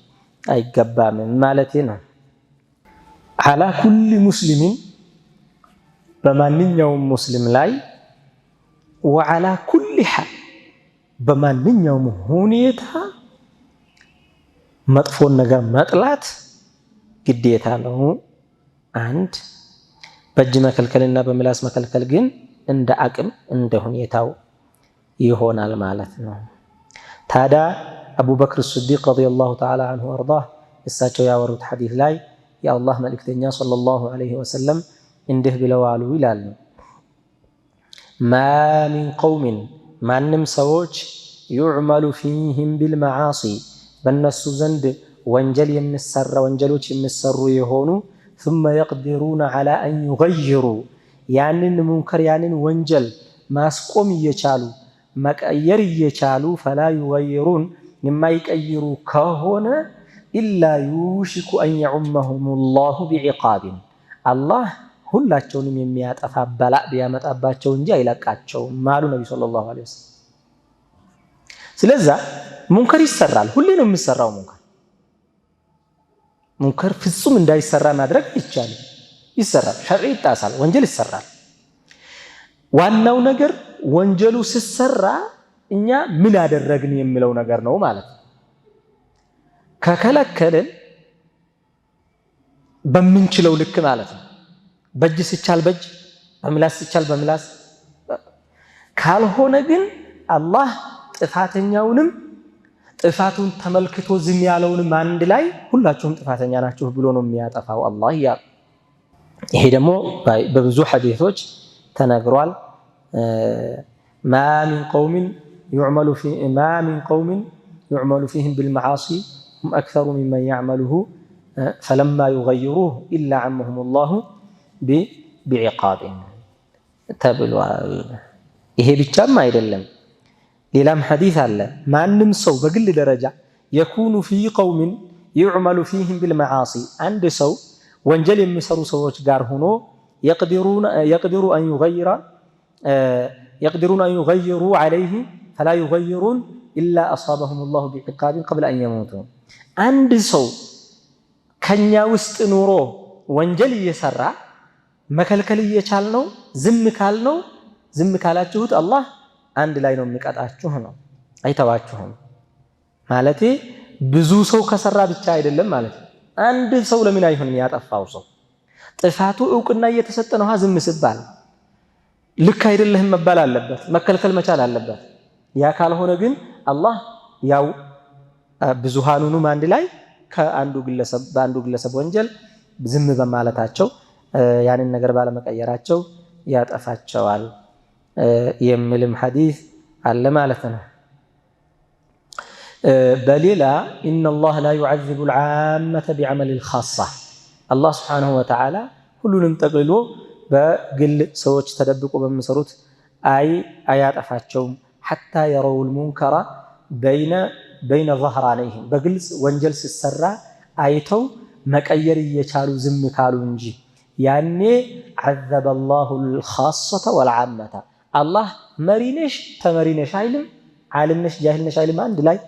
አይገባም ማለቴ ነው። አላ ኩሊ ሙስሊሚን በማንኛውም ሙስሊም ላይ ወዓላ ኩሊ ሓል በማንኛውም ሁኔታ መጥፎን ነገር መጥላት ግዴታ ነው። አንድ በእጅ መከልከልና በምላስ መከልከል ግን እንደ አቅም እንደ ሁኔታው ይሆናል ማለት ነው። ታዲያ አቡበክር ስዲቅ ረዲየላሁ ተዓላ አንሁ ወአርዳህ እሳቸው ያወሩት ሐዲስ ላይ የአላህ መልእክተኛ ሰለላሁ ዐለይሂ ወሰለም እንዲህ ብለው አሉ ይላሉ። ማ ሚን ቀውሚን ማንም ሰዎች ዩዕመሉ ፊህም ቢልመዓሲ በእነሱ ዘንድ ወንጀሎች የሚሰሩ የሆኑ ثم يقدرون على أن يغيروا ያንን ሙንከር ያንን ወንጀል ማስቆም እየቻሉ መቀየር እየቻሉ ፈላ يغيرون የማይቀይሩ ከሆነ ኢላ ዩሽኩ አን የዑመሁም ላሁ ቢዒቃቢን አላህ ሁላቸውንም የሚያጠፋ በላእ ቢያመጣባቸው እንጂ አይለቃቸውም አሉ ነቢ ሰለላሁ ዐለይሂ ወሰለም። ስለዛ ሙንከር ይሰራል፣ ሁሌ ነው የሚሰራው። ሙንከር ፍጹም እንዳይሰራ ማድረግ አይቻልም። ይሰራል፣ ሸርዕ ይጣሳል፣ ወንጀል ይሰራል። ዋናው ነገር ወንጀሉ ሲሰራ እኛ ምን አደረግን የሚለው ነገር ነው ማለት ነው። ከከለከልን በምንችለው ልክ ማለት ነው። በእጅ ሲቻል በእጅ፣ በምላስ ሲቻል በምላስ፣ ካልሆነ ግን አላህ ጥፋተኛውንም ጥፋቱን ተመልክቶ ዝም ያለውንም አንድ ላይ ሁላችሁም ጥፋተኛ ናችሁ ብሎ ነው የሚያጠፋው አላህ ያለ። ይሄ ደግሞ በብዙ ሐዲሶች ተነግሯል። ማ ሚን ቀውሚን ዩዕመሉ ፊህም ቢልመዓሲ ሁም አክሰሩ ሚመን ያዕመሉሁ ፈለማ ዩገይሩሁ ኢላ ዐመሁም ላሁ ቢዒቃቢን ተብሏል። ይሄ ብቻም አይደለም፣ ሌላም ሐዲስ አለ። ማንም ሰው በግል ደረጃ የኩኑ ፊ ቀውሚን ዩዕመሉ ፊህም ቢልመዓሲ አንድ ሰው ወንጀል የሚሰሩ ሰዎች ጋር ሆኖ የቅዲሩን አን ዩገይሩ ዐለይህ ፈላ ዩገይሩን ኢላ አሳበሁም ላሁ ቢዒቃቢን ቀብለ አን የሙቱ። አንድ ሰው ከኛ ውስጥ ኑሮ ወንጀል እየሰራ መከልከል እየቻልነው ዝም ካላችሁት አላህ አንድ ላይ ነው የሚቀጣችሁ ነው፣ አይተዋችሁም። ማለቴ ብዙ ሰው ከሰራ ብቻ አይደለም ማለት ነው። አንድ ሰው ለምን አይሆንም? ያጠፋው ሰው ጥፋቱ ዕውቅና እየተሰጠ ነው ዝም ሲባል ልክ አይደለህም መባል አለበት፣ መከልከል መቻል አለበት። ያ ካልሆነ ግን አላህ ያው ብዙሃኑንም አንድ ላይ በአንዱ ግለሰብ ወንጀል ዝም በማለታቸው ያንን ነገር ባለመቀየራቸው ያጠፋቸዋል የሚልም ሐዲስ አለ ማለት ነው። በሌላ ኢነላህ ላ ዩዐዚቡ አልዓመተ ቢዐመል አልኻሳ አላህ ሱብሓነሁ ወተዓላ ሁሉንም ጠቅልሎ በግል ሰዎች ተደብቆ በሚሰሩት አያጠፋቸውም። ሐታ የረውል ሙንከራ በይነ ظهرانይህም በግልጽ ወንጀል ሲሰራ አይተው መቀየር እየቻሉ ዝም ካሉ እንጂ ያኔ ዐዘበ አላሁ አልኻሰተ ወልዓመተ አላህ መሪነሽ ተመሪነሽ አይልም፣ ዓሊምነሽ ጃሂልነሽ አይልም፣ አንድ ላይ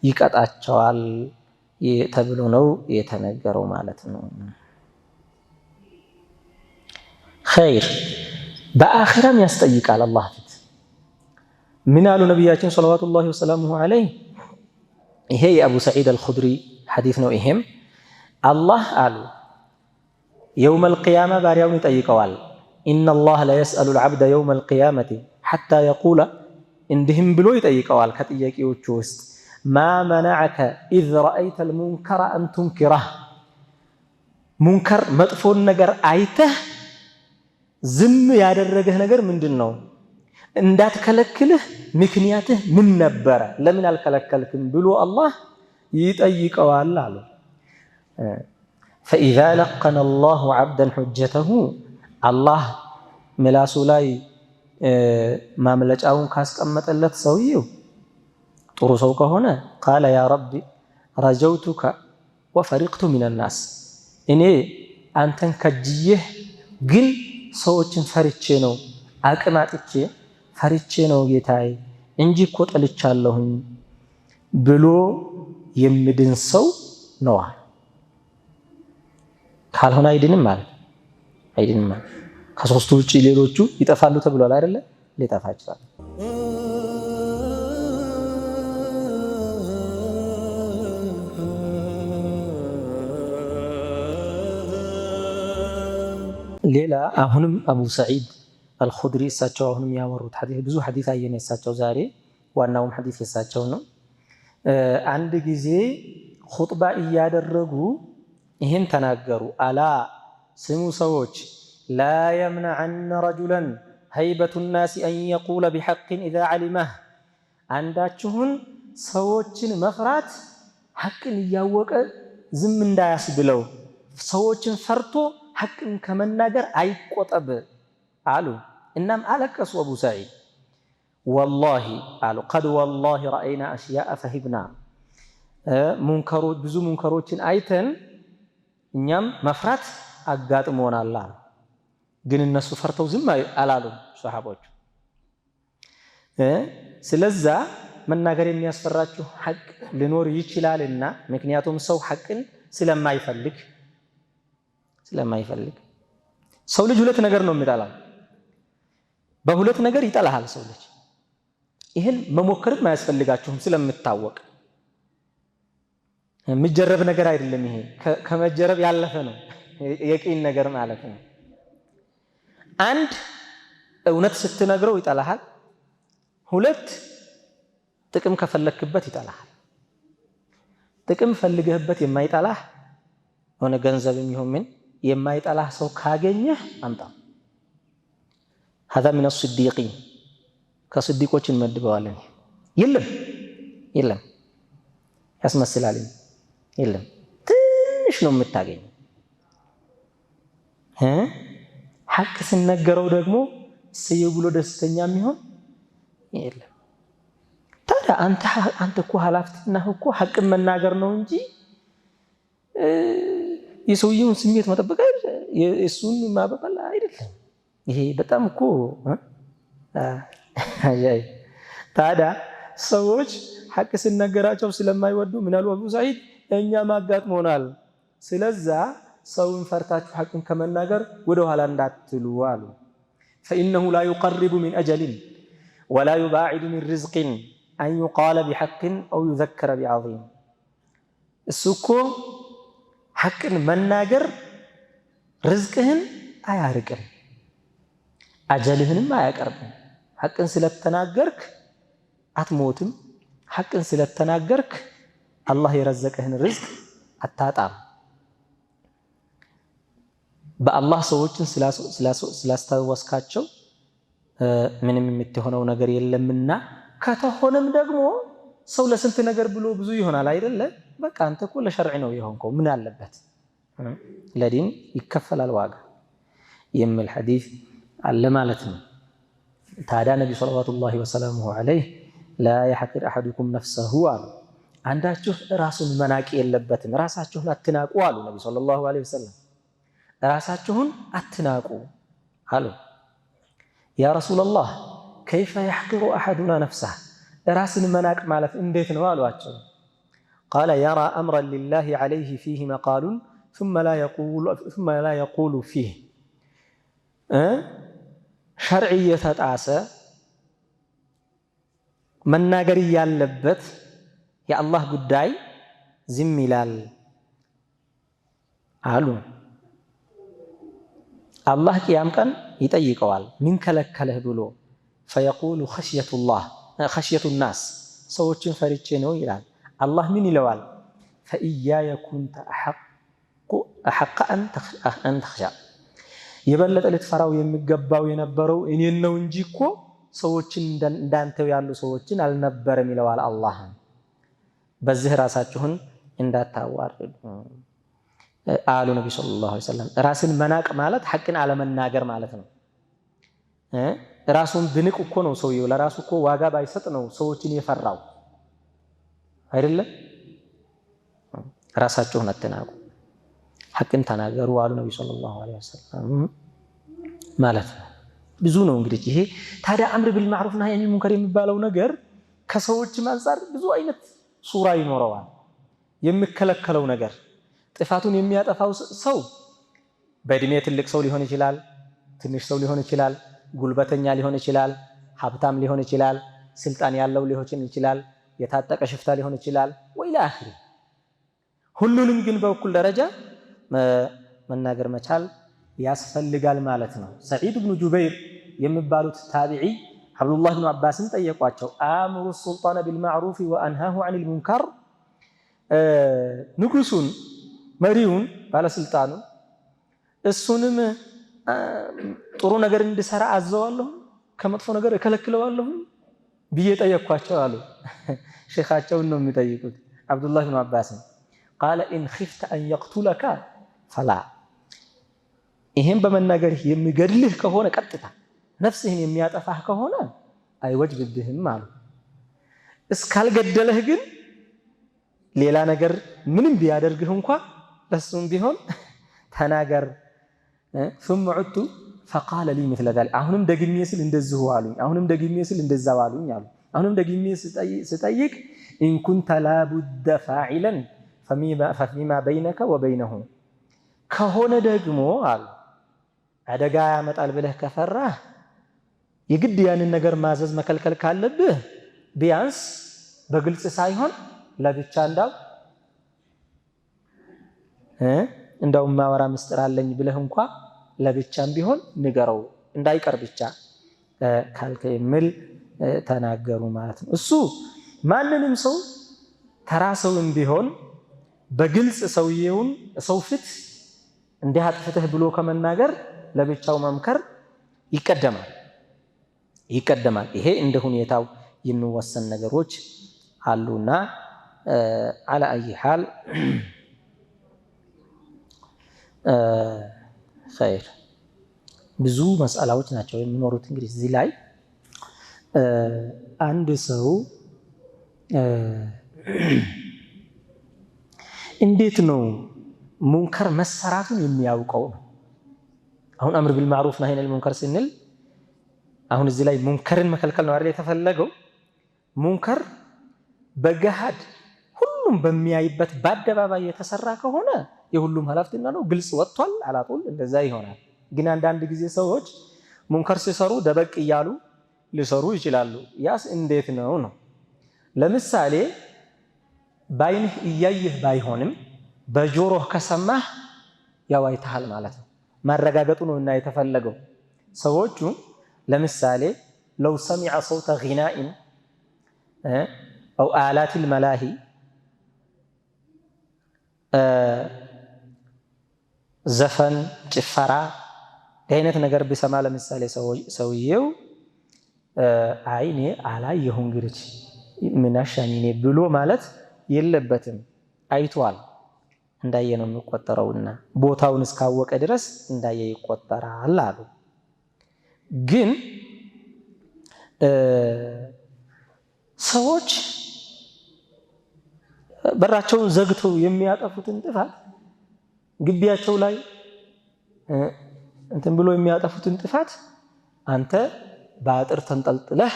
ይቀጣቸዋል ተብሎ ነው የተነገረው ማለት ነው። ኸይር በአኺራም ያስጠይቃል አላህ ፊት። ምን አሉ ነቢያችን ሰለዋቱላሂ ወሰላሙሁ ዐለይህ? ይሄ የአቡ ሰዒድ አልኹድሪ ሐዲስ ነው። ይሄም አላህ አሉ የውመል ቂያማ ባሪያውን ይጠይቀዋል። ኢነላህ ለየስአሉል ዐብደ የውመል ቂያመቲ ሐታ የቁለ እንዲህም ብሎ ይጠይቀዋል ከጥያቄዎቹ ውስጥ ማ መነዐከ ኢዝ ረአይተል ሙንከረ አን ቱንኪረህ፣ ሙንከር መጥፎን ነገር አይተህ ዝም ያደረገህ ነገር ምንድን ነው? እንዳትከለክልህ ምክንያትህ ምን ነበረ? ለምን አልከለከልክም ብሎ አላህ ይጠይቀዋል አሉ። ፈኢዛ ለቀነ አላሁ ዐብደን ሑጀተሁ አላህ ምላሱ ላይ ማምለጫውን ካስቀመጠለት ሰውየው ጥሩ ሰው ከሆነ ቃለ ያ ረቢ ረጀውቱከ ወፈሪቅቱ ሚነናስ፣ እኔ አንተን ከጅዬህ ግን ሰዎችን ፈርቼ ነው አቅም አጥቼ ፈርቼ ነው ጌታዬ እንጂ እኮ ጠልቻለሁኝ ብሎ የሚድን ሰው ነው። ካልሆነ አይድንም ማለት አይድንም ማለት ከሶስቱ ውጪ ሌሎቹ ይጠፋሉ ተብሏል አይደለ? ሊጠፋ ይችላል። ሌላ አሁንም አቡ ሰዒድ አልኹድሪ እሳቸው አሁንም ያወሩት ሐዲስ ብዙ ሐዲስ አየን የእሳቸው ዛሬ ዋናውም ሐዲስ የእሳቸው ነው። አንድ ጊዜ ኹጥባ እያደረጉ ይህን ተናገሩ። አላ ስሙ ሰዎች ላ የምነዐነ ረጁለን ሀይበቱ ናሲ አን የቁለ ቢሐቅን ኢዛ ዐሊመህ፣ አንዳችሁን ሰዎችን መፍራት ሐቅን እያወቀ ዝም እንዳያስብለው ሰዎችን ፈርቶ ሐቅን ከመናገር አይቆጠብ አሉ። እናም አለቀሱ አቡ ሰዒድ ወላሂ አሉ ቀድ ወላሂ ረአይና አሽያአ ፈሂብና፣ ብዙ ሙንከሮችን አይተን እኛም መፍራት አጋጥሞናል አሉ። ግን እነሱ ፈርተው ዝም አላሉም ሰሓቦቹ። ስለዛ መናገር የሚያስፈራችሁ ሐቅ ሊኖር ይችላልና፣ ምክንያቱም ሰው ሐቅን ስለማይፈልግ ሰው ልጅ ሁለት ነገር ነው የሚጠላው። በሁለት ነገር ይጠላሃል ሰው ልጅ። ይህን መሞከርም አያስፈልጋችሁም ስለምታወቅ የሚጀረብ ነገር አይደለም። ይሄ ከመጀረብ ያለፈ ነው፣ የቂን ነገር ማለት ነው። አንድ እውነት ስትነግረው ይጠላሃል። ሁለት ጥቅም ከፈለክበት ይጠላሃል። ጥቅም ፈልገህበት የማይጠላህ ሆነ ገንዘብም ይሁን ምን የማይጠላህ ሰው ካገኘህ አምጣ። ሀዛ ሚነ ስዲቂን ከስዲቆች እንመድበዋለን። የለም ያስመስላል። የለም ትንሽ ነው የምታገኘው። ሐቅ ስነገረው ደግሞ እሰየው ብሎ ደስተኛ የሚሆን የለም። ታዲያ አንተ እኮ ኃላፊነትህ እኮ ሐቅን መናገር ነው እንጂ የሰውየውን ስሜት መጠበቅ አይደለም፣ የእሱን ማበቀል አይደለም። ይሄ በጣም እኮ ታዲያ ሰዎች ሐቅ ስነገራቸው ስለማይወዱ ምናሉ አቡ ሰዒድ እኛም አጋጥሞናል። ስለዛ ሰውን ፈርታችሁ ሐቅን ከመናገር ወደ ኋላ እንዳትሉ አሉ። ፈኢነሁ ላ ዩቀርቡ ሚን አጀሊን ወላ ዩባዒዱ ሚን ሪዝቅን፣ أن يقال بحق أو يذكر بعظيم السكو حق من ناجر رزقهن أياركن أجلهن ما يقربن حق سلت تناجرك أتموتم حق سلت تناجرك الله يرزقهن رزق أتاتام በአላህ ሰዎችን ስላስተዋስካቸው ምንም የምትሆነው ነገር የለምና ከተሆነም ደግሞ ሰው ለስንት ነገር ብሎ ብዙ ይሆናል አይደለ በቃ አንተ እኮ ለሸርዕ ነው የሆንከው ምን አለበት ለዲን ይከፈላል ዋጋ የሚል ሐዲስ አለ ማለት ነው ታዲያ ነብዩ ሰለላሁ ዐለይሂ لا يحقر احدكم نفسه አሉ አንዳችሁ ራሱን መናቅ የለበትም ራሳችሁን አትናቁ አሉ ነብዩ ሰለላሁ ዐለይሂ ወሰለም ራሳችሁን አትናቁ አሉ ያ ረሱላህ كيف يحقر احدنا نفسه ራስን መናቅ ማለት እንዴት ነው አሏቸው قال يرى امرا لله عليه فيه مقال ثم لا يقول فيه شرعيه ተጣሰ መናገር ያለበት የአላህ ጉዳይ ዝም ይላል አሉ الله قيام كان يطيقوال من كلكله ብሎ فيقول خشيه الناس ሰዎችን ፈርቼ ነው ይላል الله ምን ይለዋል فإياي كنت أحق أن تخشى የበለጠ ልትፈራው የሚገባው የነበረው እኔን ነው እንጂ እኮ ሰዎችን እንዳንተው ያሉ ሰዎችን አልነበረም ይለዋል አላህ በዚህ ራሳችሁን እንዳታዋርዱ አሉ ነብዩ ሰለላሁ ዐለይሂ ወሰለም ራስን መናቅ ማለት ሐቅን አለመናገር ማለት ነው ራሱን ብንቅ እኮ ነው ሰውየው ለራሱ እኮ ዋጋ ባይሰጥ ነው ሰዎችን የፈራው አይደለ ራሳችሁን አትናቁ ሐቅን ተናገሩ አሉ ነብዩ ሰለላሁ ዐለይሂ ወሰለም ማለት ነው ብዙ ነው እንግዲህ ይሄ ታዲያ አምር ቢልማዕሩፍ ነህይ አኒል ሙንከር የሚባለው ነገር ከሰዎች አንፃር ብዙ አይነት ሱራ ይኖረዋል የሚከለከለው ነገር ጥፋቱን የሚያጠፋው ሰው በእድሜ ትልቅ ሰው ሊሆን ይችላል ትንሽ ሰው ሊሆን ይችላል ጉልበተኛ ሊሆን ይችላል ሀብታም ሊሆን ይችላል ስልጣን ያለው ሊሆን ይችላል የታጠቀ ሽፍታ ሊሆን ይችላል ወይላ አኺሪ ሁሉንም ግን በእኩል ደረጃ መናገር መቻል ያስፈልጋል ማለት ነው ሰዒድ ኢብኑ ጁበይር የሚባሉት ታቢዒ አብዱላህ ኢብኑ አባስን ጠየቋቸው አምሩ ሱልጣን ቢልማዕሩፍ ወአንሃሁ ዐኒል ሙንከር ንጉሱን መሪውን ባለስልጣኑ እሱንም ጥሩ ነገር እንዲሰራ አዘዋለሁ ከመጥፎ ነገር እከለክለዋለሁ ብዬ ጠየቅኳቸው አሉ ሼኻቸውን ነው የሚጠይቁት አብዱላህ ኢብኑ አባስ قال ان خفت ان يقتلك فلا ይሄን በመናገር የሚገድልህ ከሆነ ቀጥታ ነፍስህን የሚያጠፋህ ከሆነ አይወጅብህም አሉ እስካልገደለህ ግን ሌላ ነገር ምንም ቢያደርግህ እንኳን ለሱም ቢሆን ተናገር ثم عدت فقال لي مثل ذلك አሁንም ደግሜ ስል እንደዚህ ዋሉኝ አሁንም ደግሜ ስል እንደዛ ዋሉኝ አሉ አሁንም ደግሜ ስጠይቅ ان كنت لا بد فاعلا فيما بينك وبينه ከሆነ ደግሞ አሉ አደጋ ያመጣል ብለህ ከፈራህ የግድ ያንን ነገር ማዘዝ መከልከል ካለብህ ቢያንስ በግልጽ ሳይሆን ለብቻ እንዳው ማወራ ምስጥር አለኝ ብለህ እንኳን ለብቻም ቢሆን ንገረው እንዳይቀር ብቻ ካልከ የሚል ተናገሩ ማለት ነው እሱ ማንንም ሰው ተራሰውም ቢሆን በግልጽ ሰውየውን ሰው ፊት እንዲህ አጥፍተህ ብሎ ከመናገር ለብቻው መምከር ይቀደማል ይሄ እንደ ሁኔታው የሚወሰን ነገሮች አሉና على اي حال خير ብዙ መስአላዎች ናቸው የሚኖሩት እንግዲህ እዚህ ላይ አንድ ሰው እንዴት ነው ሙንከር መሰራቱን የሚያውቀው አሁን አምር ቢልማዕሩፍ ነህይ አኒል ሙንከር ስንል አሁን እዚህ ላይ ሙንከርን መከልከል ነው አይደል የተፈለገው ሙንከር በገሃድ ሁሉም በሚያይበት በአደባባይ የተሰራ ከሆነ የሁሉም ኃላፊነት ነው ግልጽ ወጥቷል አላጦል እንደዛ ይሆናል ግን አንዳንድ ጊዜ ሰዎች ሙንከር ሲሰሩ ደበቅ ይያሉ ሊሰሩ ይችላሉ ያስ እንዴት ነው ለምሳሌ ባይንህ እያየህ ባይሆንም በጆሮህ ከሰማህ ያው አይተሃል ማለት ነው። ማረጋገጡ ነው እና የተፈለገው ሰዎቹ ለምሳሌ ለው ሰሚዐ ሰውተ ጊናኢን አው አላቲል መላሂ ዘፈን፣ ጭፈራ አይነት ነገር ቢሰማ ለምሳሌ ሰውየው አይ እኔ አላየሁም እንግዲህ ምን አሻኝ እኔ ብሎ ማለት የለበትም። አይቷል እንዳየ ነው የሚቆጠረውና ቦታውን እስካወቀ ድረስ እንዳየ ይቆጠራል አሉ። ግን ሰዎች በራቸውን ዘግተው የሚያጠፉትን ጥፋት ግቢያቸው ላይ እንትን ብሎ የሚያጠፉትን ጥፋት አንተ በአጥር ተንጠልጥለህ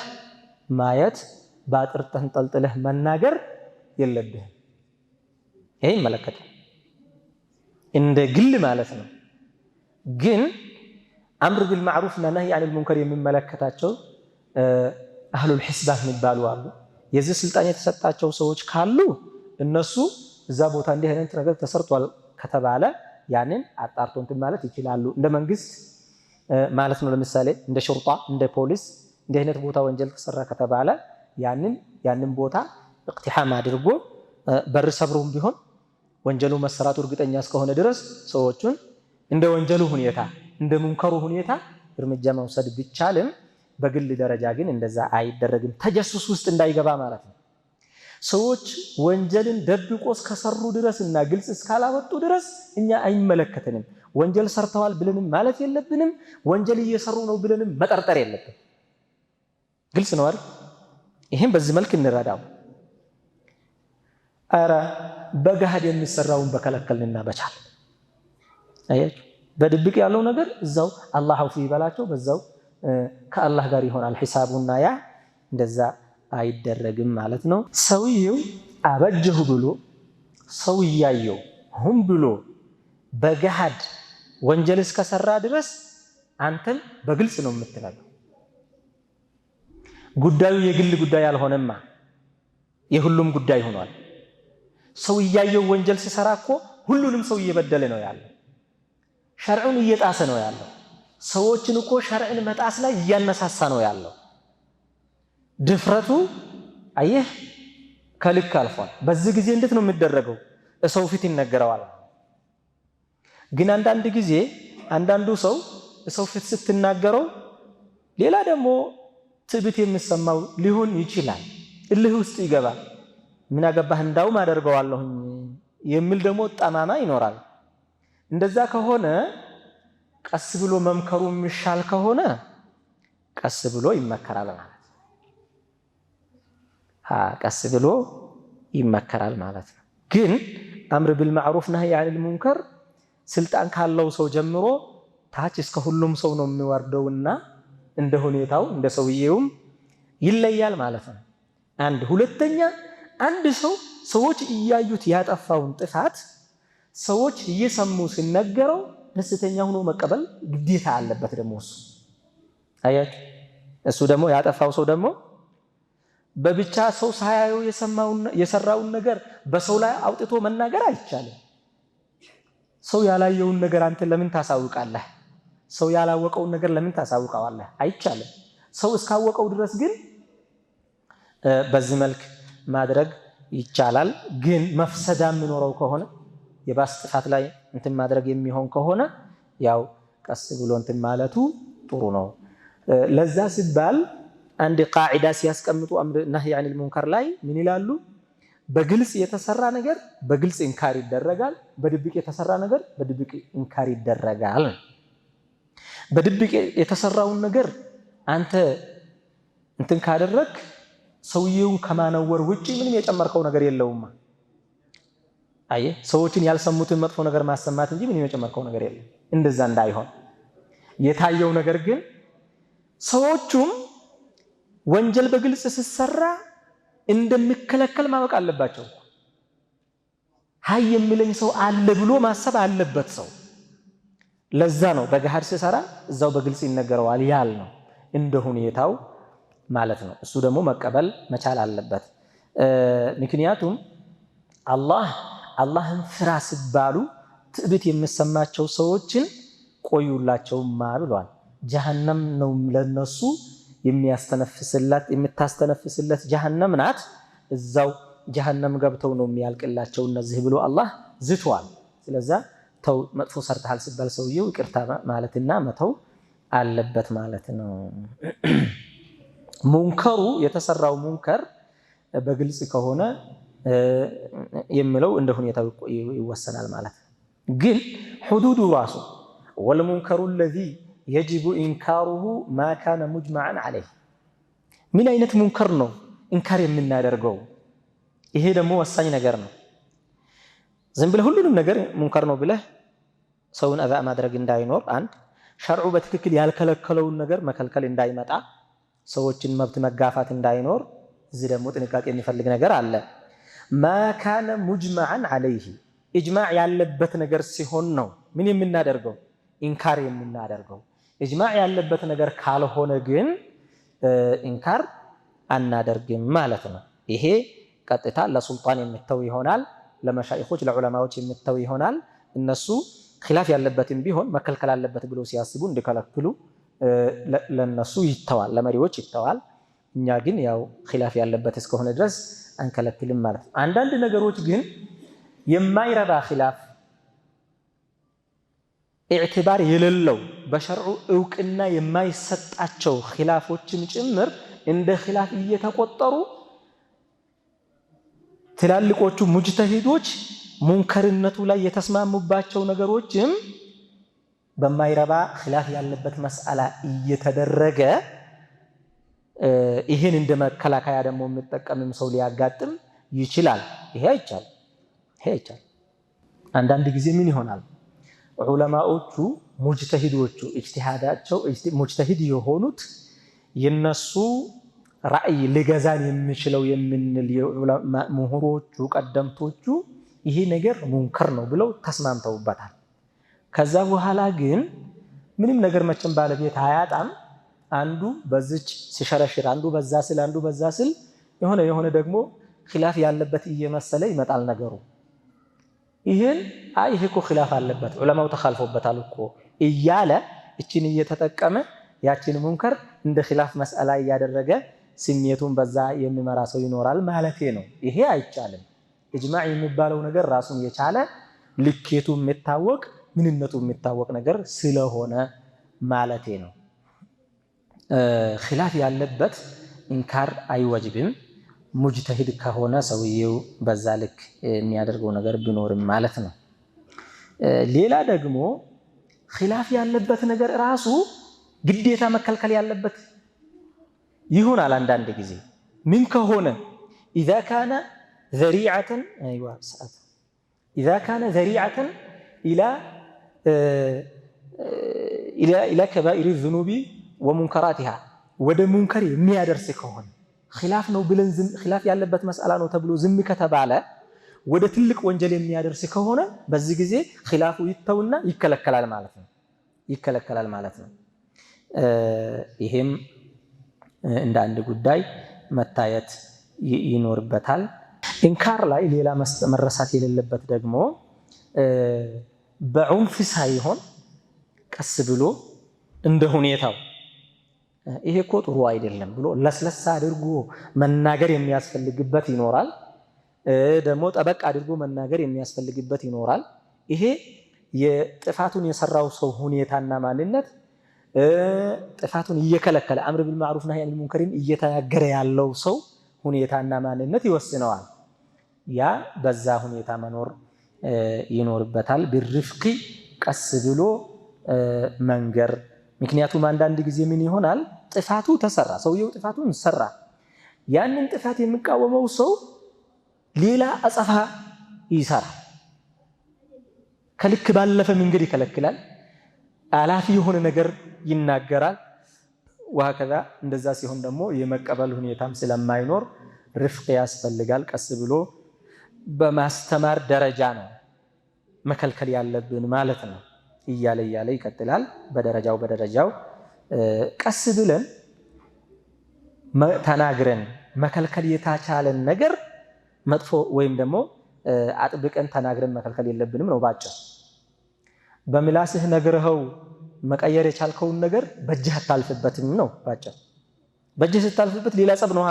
ማየት በአጥር ተንጠልጥለህ መናገር የለብህም። ይሄ ይመለከታል እንደ ግል ማለት ነው። ግን አምር ቢልማዕሩፍ እና ነህይ አኒል ሙንከር የሚመለከታቸው አህሉል ሒስባት የሚባሉ አሉ። የዚህ ስልጣን የተሰጣቸው ሰዎች ካሉ እነሱ እዛ ቦታ እንዲህ አይነት ነገር ተሰርቷል ከተባለ ያንን አጣርቶ እንትን ማለት ይችላሉ። እንደ መንግስት ማለት ነው። ለምሳሌ እንደ ሹርጣ እንደ ፖሊስ እንዲህ አይነት ቦታ ወንጀል ተሰራ ከተባለ ያንን ቦታ እቅቲሓም አድርጎ በር ሰብሩም ቢሆን ወንጀሉ መሰራቱ እርግጠኛ እስከሆነ ድረስ ሰዎቹን እንደ ወንጀሉ ሁኔታ እንደ ሙንከሩ ሁኔታ እርምጃ መውሰድ ቢቻልም በግል ደረጃ ግን እንደዛ አይደረግም። ተጀሱስ ውስጥ እንዳይገባ ማለት ነው። ሰዎች ወንጀልን ደብቆ እስከሰሩ ድረስ እና ግልጽ እስካላወጡ ድረስ እኛ አይመለከተንም። ወንጀል ሰርተዋል ብለንም ማለት የለብንም። ወንጀል እየሰሩ ነው ብለንም መጠርጠር የለብንም። ግልጽ ነው አይደል? ይሄን በዚህ መልክ እንረዳው። አረ በገሃድ የሚሰራውን በከለከልንና በቻል አያችሁ፣ በድብቅ ያለው ነገር እዛው አላህ አውፊ ይበላቸው፣ በዛው ከአላህ ጋር ይሆናል ሒሳቡና ያ እንደዛ አይደረግም ማለት ነው። ሰውየው አበጀሁ ብሎ ሰው እያየው ሁን ብሎ በገሃድ ወንጀል እስከሰራ ድረስ አንተም በግልጽ ነው የምትለው። ጉዳዩ የግል ጉዳይ አልሆነማ የሁሉም ጉዳይ ሆኗል። ሰው እያየው ወንጀል ሲሰራ እኮ ሁሉንም ሰው እየበደለ ነው ያለው፣ ሸርዑን እየጣሰ ነው ያለው። ሰዎችን እኮ ሸርዕን መጣስ ላይ እያነሳሳ ነው ያለው። ድፍረቱ አየህ ከልክ አልፏል። በዚህ ጊዜ እንዴት ነው የሚደረገው? ሰው ፊት ይነገረዋል። ግን አንዳንድ ጊዜ አንዳንዱ ሰው ፊት ስትናገረው ሌላ ደግሞ ትዕቢት የሚሰማው ሊሆን ይችላል። እልህ ውስጥ ይገባል። ምን አገባህ እንዳውም አደርገዋለሁኝ የሚል ደግሞ ጠማማ ይኖራል። እንደዛ ከሆነ ቀስ ብሎ መምከሩ የሚሻል ከሆነ ቀስ ብሎ ይመከራል ማለት ነው። ቀስ ብሎ ይመከራል ማለት ነው። ግን አምር ቢልማዕሩፍ ነህይ አኒል ሙንከር ስልጣን ካለው ሰው ጀምሮ ታች እስከ ሁሉም ሰው ነው የሚወርደውና እንደ ሁኔታው እንደ ሰውየውም ይለያል ማለት ነው። አንድ ሁለተኛ አንድ ሰዎች እያዩት ያጠፋውን ጥፋት ሰዎች እየሰሙ ሲነገረው ደስተኛ ሆኖ መቀበል ግዴታ አለበት። ደግሞ አያችሁ እሱ ደግሞ ያጠፋው ሰው ደግሞ በብቻ ሰው ሳያዩ የሰራውን ነገር በሰው ላይ አውጥቶ መናገር አይቻልም። ሰው ያላየውን ነገር አንተ ለምን ታሳውቃለህ? ሰው ያላወቀውን ነገር ለምን ታሳውቀዋለህ? አይቻልም። ሰው እስካወቀው ድረስ ግን በዚህ መልክ ማድረግ ይቻላል። ግን መፍሰዳ የሚኖረው ከሆነ የባስ ጥፋት ላይ እንትን ማድረግ የሚሆን ከሆነ ያው ቀስ ብሎ እንትን ማለቱ ጥሩ ነው። ለዛ ሲባል አንድ ቃዒዳ ሲያስቀምጡ አምር ነህይ አኒል ሙንከር ላይ ምን ይላሉ? በግልጽ የተሰራ ነገር በግልጽ እንካር ይደረጋል፣ በድብቅ የተሰራ ነገር በድብቅ እንካር ይደረጋል። በድብቅ የተሰራውን ነገር አንተ እንትን ካደረግ ሰውየውን ከማነወር ውጪ ምንም የጨመርከው ነገር የለውም። አየህ ሰዎችን ያልሰሙትን መጥፎ ነገር ማሰማት እንጂ ምንም የጨመርከው ነገር የለም። እንደዛ እንዳይሆን የታየው ነገር ግን ሰዎቹም ወንጀል በግልጽ ሲሰራ እንደሚከለከል ማወቅ አለባቸው። ሃይ የሚለኝ ሰው አለ ብሎ ማሰብ አለበት ሰው። ለዛ ነው በገሃድ ሲሰራ እዛው በግልጽ ይነገረዋል ያል ነው እንደ ሁኔታው ማለት ነው። እሱ ደግሞ መቀበል መቻል አለበት። ምክንያቱም አላህን ፍራ ሲባሉ ትዕቢት የሚሰማቸው ሰዎችን ቆዩላቸውማ ብሏል። ጀሃነም ነው ለነሱ የምታስተነፍስለት ጀሃነም ናት። እዛው ጀሃነም ገብተው ነው የሚያልቅላቸው እነዚህ ብሎ አላህ ዝቷል። ስለዚህ ተው መጥፎ ሰርተሃል ሲባል ሰውየው ይቅርታ ማለትና መተው አለበት ማለት ነው። ሙንከሩ የተሰራው ሙንከር በግልጽ ከሆነ የሚለው እንደ ሁኔታው ይወሰናል ማለት ነው። ግን ሁዱዱ ራሱ ወልሙንከሩ الذي يجب إنكاره ما كان مجمعا عليه ምን አይነት ሙንከር ነው ኢንካር የምናደርገው? ይሄ ደግሞ ወሳኝ ነገር ነው። ዝም ብለህ ሁሉንም ነገር ሙንከር ነው ብለህ ሰውን አዛ ማድረግ እንዳይኖር፣ አንድ ሸርዑ በትክክል ያልከለከለውን ነገር መከልከል እንዳይመጣ፣ ሰዎችን መብት መጋፋት እንዳይኖር፣ እዚህ ደግሞ ጥንቃቄ የሚፈልግ ነገር አለ። ማ ካነ ሙጅመዐን ዐለይሂ ኢጅማዕ ያለበት ነገር ሲሆን ነው ምን የምናደርገው? ኢንካር የምናደርገው። ኢጅማዕ ያለበት ነገር ካልሆነ ግን ኢንካር አናደርግም ማለት ነው። ይሄ ቀጥታ ለሱልጣን የሚተው ይሆናል፣ ለመሻይኾች ለዑለማዎች የሚተው ይሆናል። እነሱ ኺላፍ ያለበትም ቢሆን መከልከል አለበት ብለው ሲያስቡ እንዲከለክሉ ለነሱ ይተዋል፣ ለመሪዎች ይተዋል። እኛ ግን ያው ኺላፍ ያለበት እስከሆነ ድረስ አንከለክልም ማለት ነው። አንዳንድ ነገሮች ግን የማይረባ ኺላፍ ኢዕትባር የሌለው በሸርዑ እውቅና የማይሰጣቸው ኺላፎችን ጭምር እንደ ኺላፍ እየተቆጠሩ ትላልቆቹ ሙጅተሂዶች ሙንከርነቱ ላይ የተስማሙባቸው ነገሮችም በማይረባ ኺላፍ ያለበት መስአላ እየተደረገ ይሄን እንደ መከላከያ ደግሞ የሚጠቀምም ሰው ሊያጋጥም ይችላል። ይሄ አይቻልም። አንዳንድ ጊዜ ምን ይሆናል? ዑለማዎቹ ሙጅተሂዶቹ ኢጅቲሃዳቸው ሙጅተሂድ የሆኑት የነሱ ራእይ ሊገዛን የሚችለው የምንል ምሁሮቹ ቀደምቶቹ ይሄ ነገር ሙንከር ነው ብለው ተስማምተውበታል። ከዛ በኋላ ግን ምንም ነገር መቼም ባለቤት አያጣም። አንዱ በዚች ሲሸረሽር፣ አንዱ በዛ ስል የሆነ ደግሞ ኺላፍ ያለበት እየመሰለ ይመጣል ነገሩ። ይሄን ይሄ እኮ ኺላፍ አለበት ዑለማው ተኻልፎበታል እኮ እያለ እችን እየተጠቀመ ያችን ሙንከር እንደ ኺላፍ መስአላ እያደረገ ስሜቱን በዛ የሚመራ ሰው ይኖራል ማለቴ ነው። ይሄ አይቻልም። ኢጅማዕ የሚባለው ነገር ራሱን የቻለ ልኬቱ የሚታወቅ ምንነቱ የሚታወቅ ነገር ስለሆነ ማለቴ ነው። ኺላፍ ያለበት ኢንካር አይወጅብም። ሙጅተሂድ ከሆነ ሰውየው በዛ ልክ የሚያደርገው ነገር ቢኖርም ማለት ነው። ሌላ ደግሞ ኺላፍ ያለበት ነገር ራሱ ግዴታ መከልከል ያለበት ይሆናል። አንዳንድ ጊዜ ምን ከሆነ إذا كان ذريعة إلى كبائر الذنوب ومنكراتها ወደ ሙንከር የሚያደርስ ከሆነ ኺላፍ ነው ብለን ኺላፍ ያለበት መስአላ ነው ተብሎ ዝም ከተባለ ወደ ትልቅ ወንጀል የሚያደርስ ከሆነ በዚህ ጊዜ ኺላፉ ይተውና ይከለከላል ማለት ነው። ይሄም እንደ አንድ ጉዳይ መታየት ይኖርበታል። ኢንካር ላይ ሌላ መረሳት የሌለበት ደግሞ በዑንፍ ሳይሆን ቀስ ብሎ እንደ ሁኔታው ይሄ እኮ ጥሩ አይደለም ብሎ ለስለሳ አድርጎ መናገር የሚያስፈልግበት ይኖራል። ደግሞ ጠበቅ አድርጎ መናገር የሚያስፈልግበት ይኖራል። ይሄ የጥፋቱን የሰራው ሰው ሁኔታና ማንነት ጥፋቱን እየከለከለ አምር ቢልማዕሩፍ ነህይ አኒል ሙንከሪን እየተናገረ ያለው ሰው ሁኔታና ማንነት ይወስነዋል። ያ በዛ ሁኔታ መኖር ይኖርበታል። ቢርፍቂ ቀስ ብሎ መንገር። ምክንያቱም አንዳንድ ጊዜ ምን ይሆናል? ጥፋቱ ተሰራ፣ ሰውየው ጥፋቱን ሰራ። ያንን ጥፋት የሚቃወመው ሰው ሌላ አጸፋ ይሰራል። ከልክ ባለፈ መንገድ ይከለክላል። አላፊ የሆነ ነገር ይናገራል። ወሀከዛ እንደዛ ሲሆን ደግሞ የመቀበል ሁኔታም ስለማይኖር ርፍቅ ያስፈልጋል። ቀስ ብሎ በማስተማር ደረጃ ነው መከልከል ያለብን ማለት ነው። እያለ ይቀጥላል። በደረጃው ቀስ ብለን ተናግረን መከልከል የታቻለን ነገር መጥፎ ወይም ደግሞ አጥብቀን ተናግረን መከልከል የለብንም ነው ባጭሩ። በምላስህ ነግረኸው መቀየር የቻልከውን ነገር በእጅህ አታልፍበትም ነው ባጭሩ። በእጅህ ስታልፍበት ሌላ ጸብ ነው።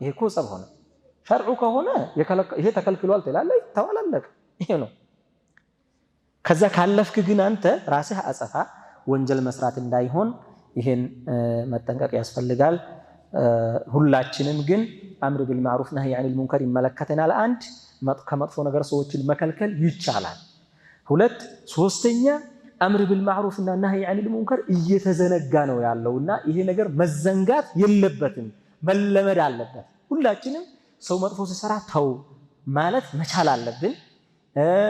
ይሄ እኮ ጸብ ሆነ። ሸርዑ ከሆነ ይሄ ተከልክሏል ትላለህ፣ ተዋላለቅ። ይሄ ነው። ከዛ ካለፍክ ግን አንተ ራስህ አጸፋ ወንጀል መስራት እንዳይሆን ይሄን መጠንቀቅ ያስፈልጋል። ሁላችንም ግን አምር ቢልማዕሩፍ ነህይ ዐኒል ሙንከር ይመለከተናል። አንድ ከመጥፎ ነገር ሰዎችን መከልከል ይቻላል። ሁለት ሶስተኛ አምር ቢልማዕሩፍ እና ነህይ ዐኒል ሙንከር እየተዘነጋ ነው ያለውና ይሄ ነገር መዘንጋት የለበትም፣ መለመድ አለበት። ሁላችንም ሰው መጥፎ ሲሰራ ተው ማለት መቻል አለብን።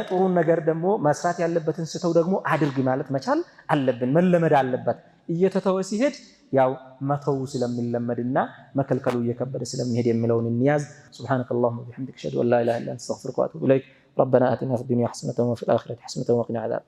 ጥሩን ነገር ደግሞ መስራት ያለበትን ስተው ደግሞ አድርግ ማለት መቻል አለብን፣ መለመድ አለበት። እየተተወ ሲሄድ ያው መተው ስለሚለመድና መከልከሉ እየከበደ ስለሚሄድ የሚለውን እንያዝ። ሱብሃነከላሁመ ወቢሐምዲከ አሽሀዱ አን ላ ኢላሀ ኢላ አንተ አስተግፊሩከ ወአቱቡ ኢለይክ። ረበና አቲና ፊድ ዱንያ ሐሰነተን ወፊል አኺረቲ ሐሰነተን ወቂና ዐዛበ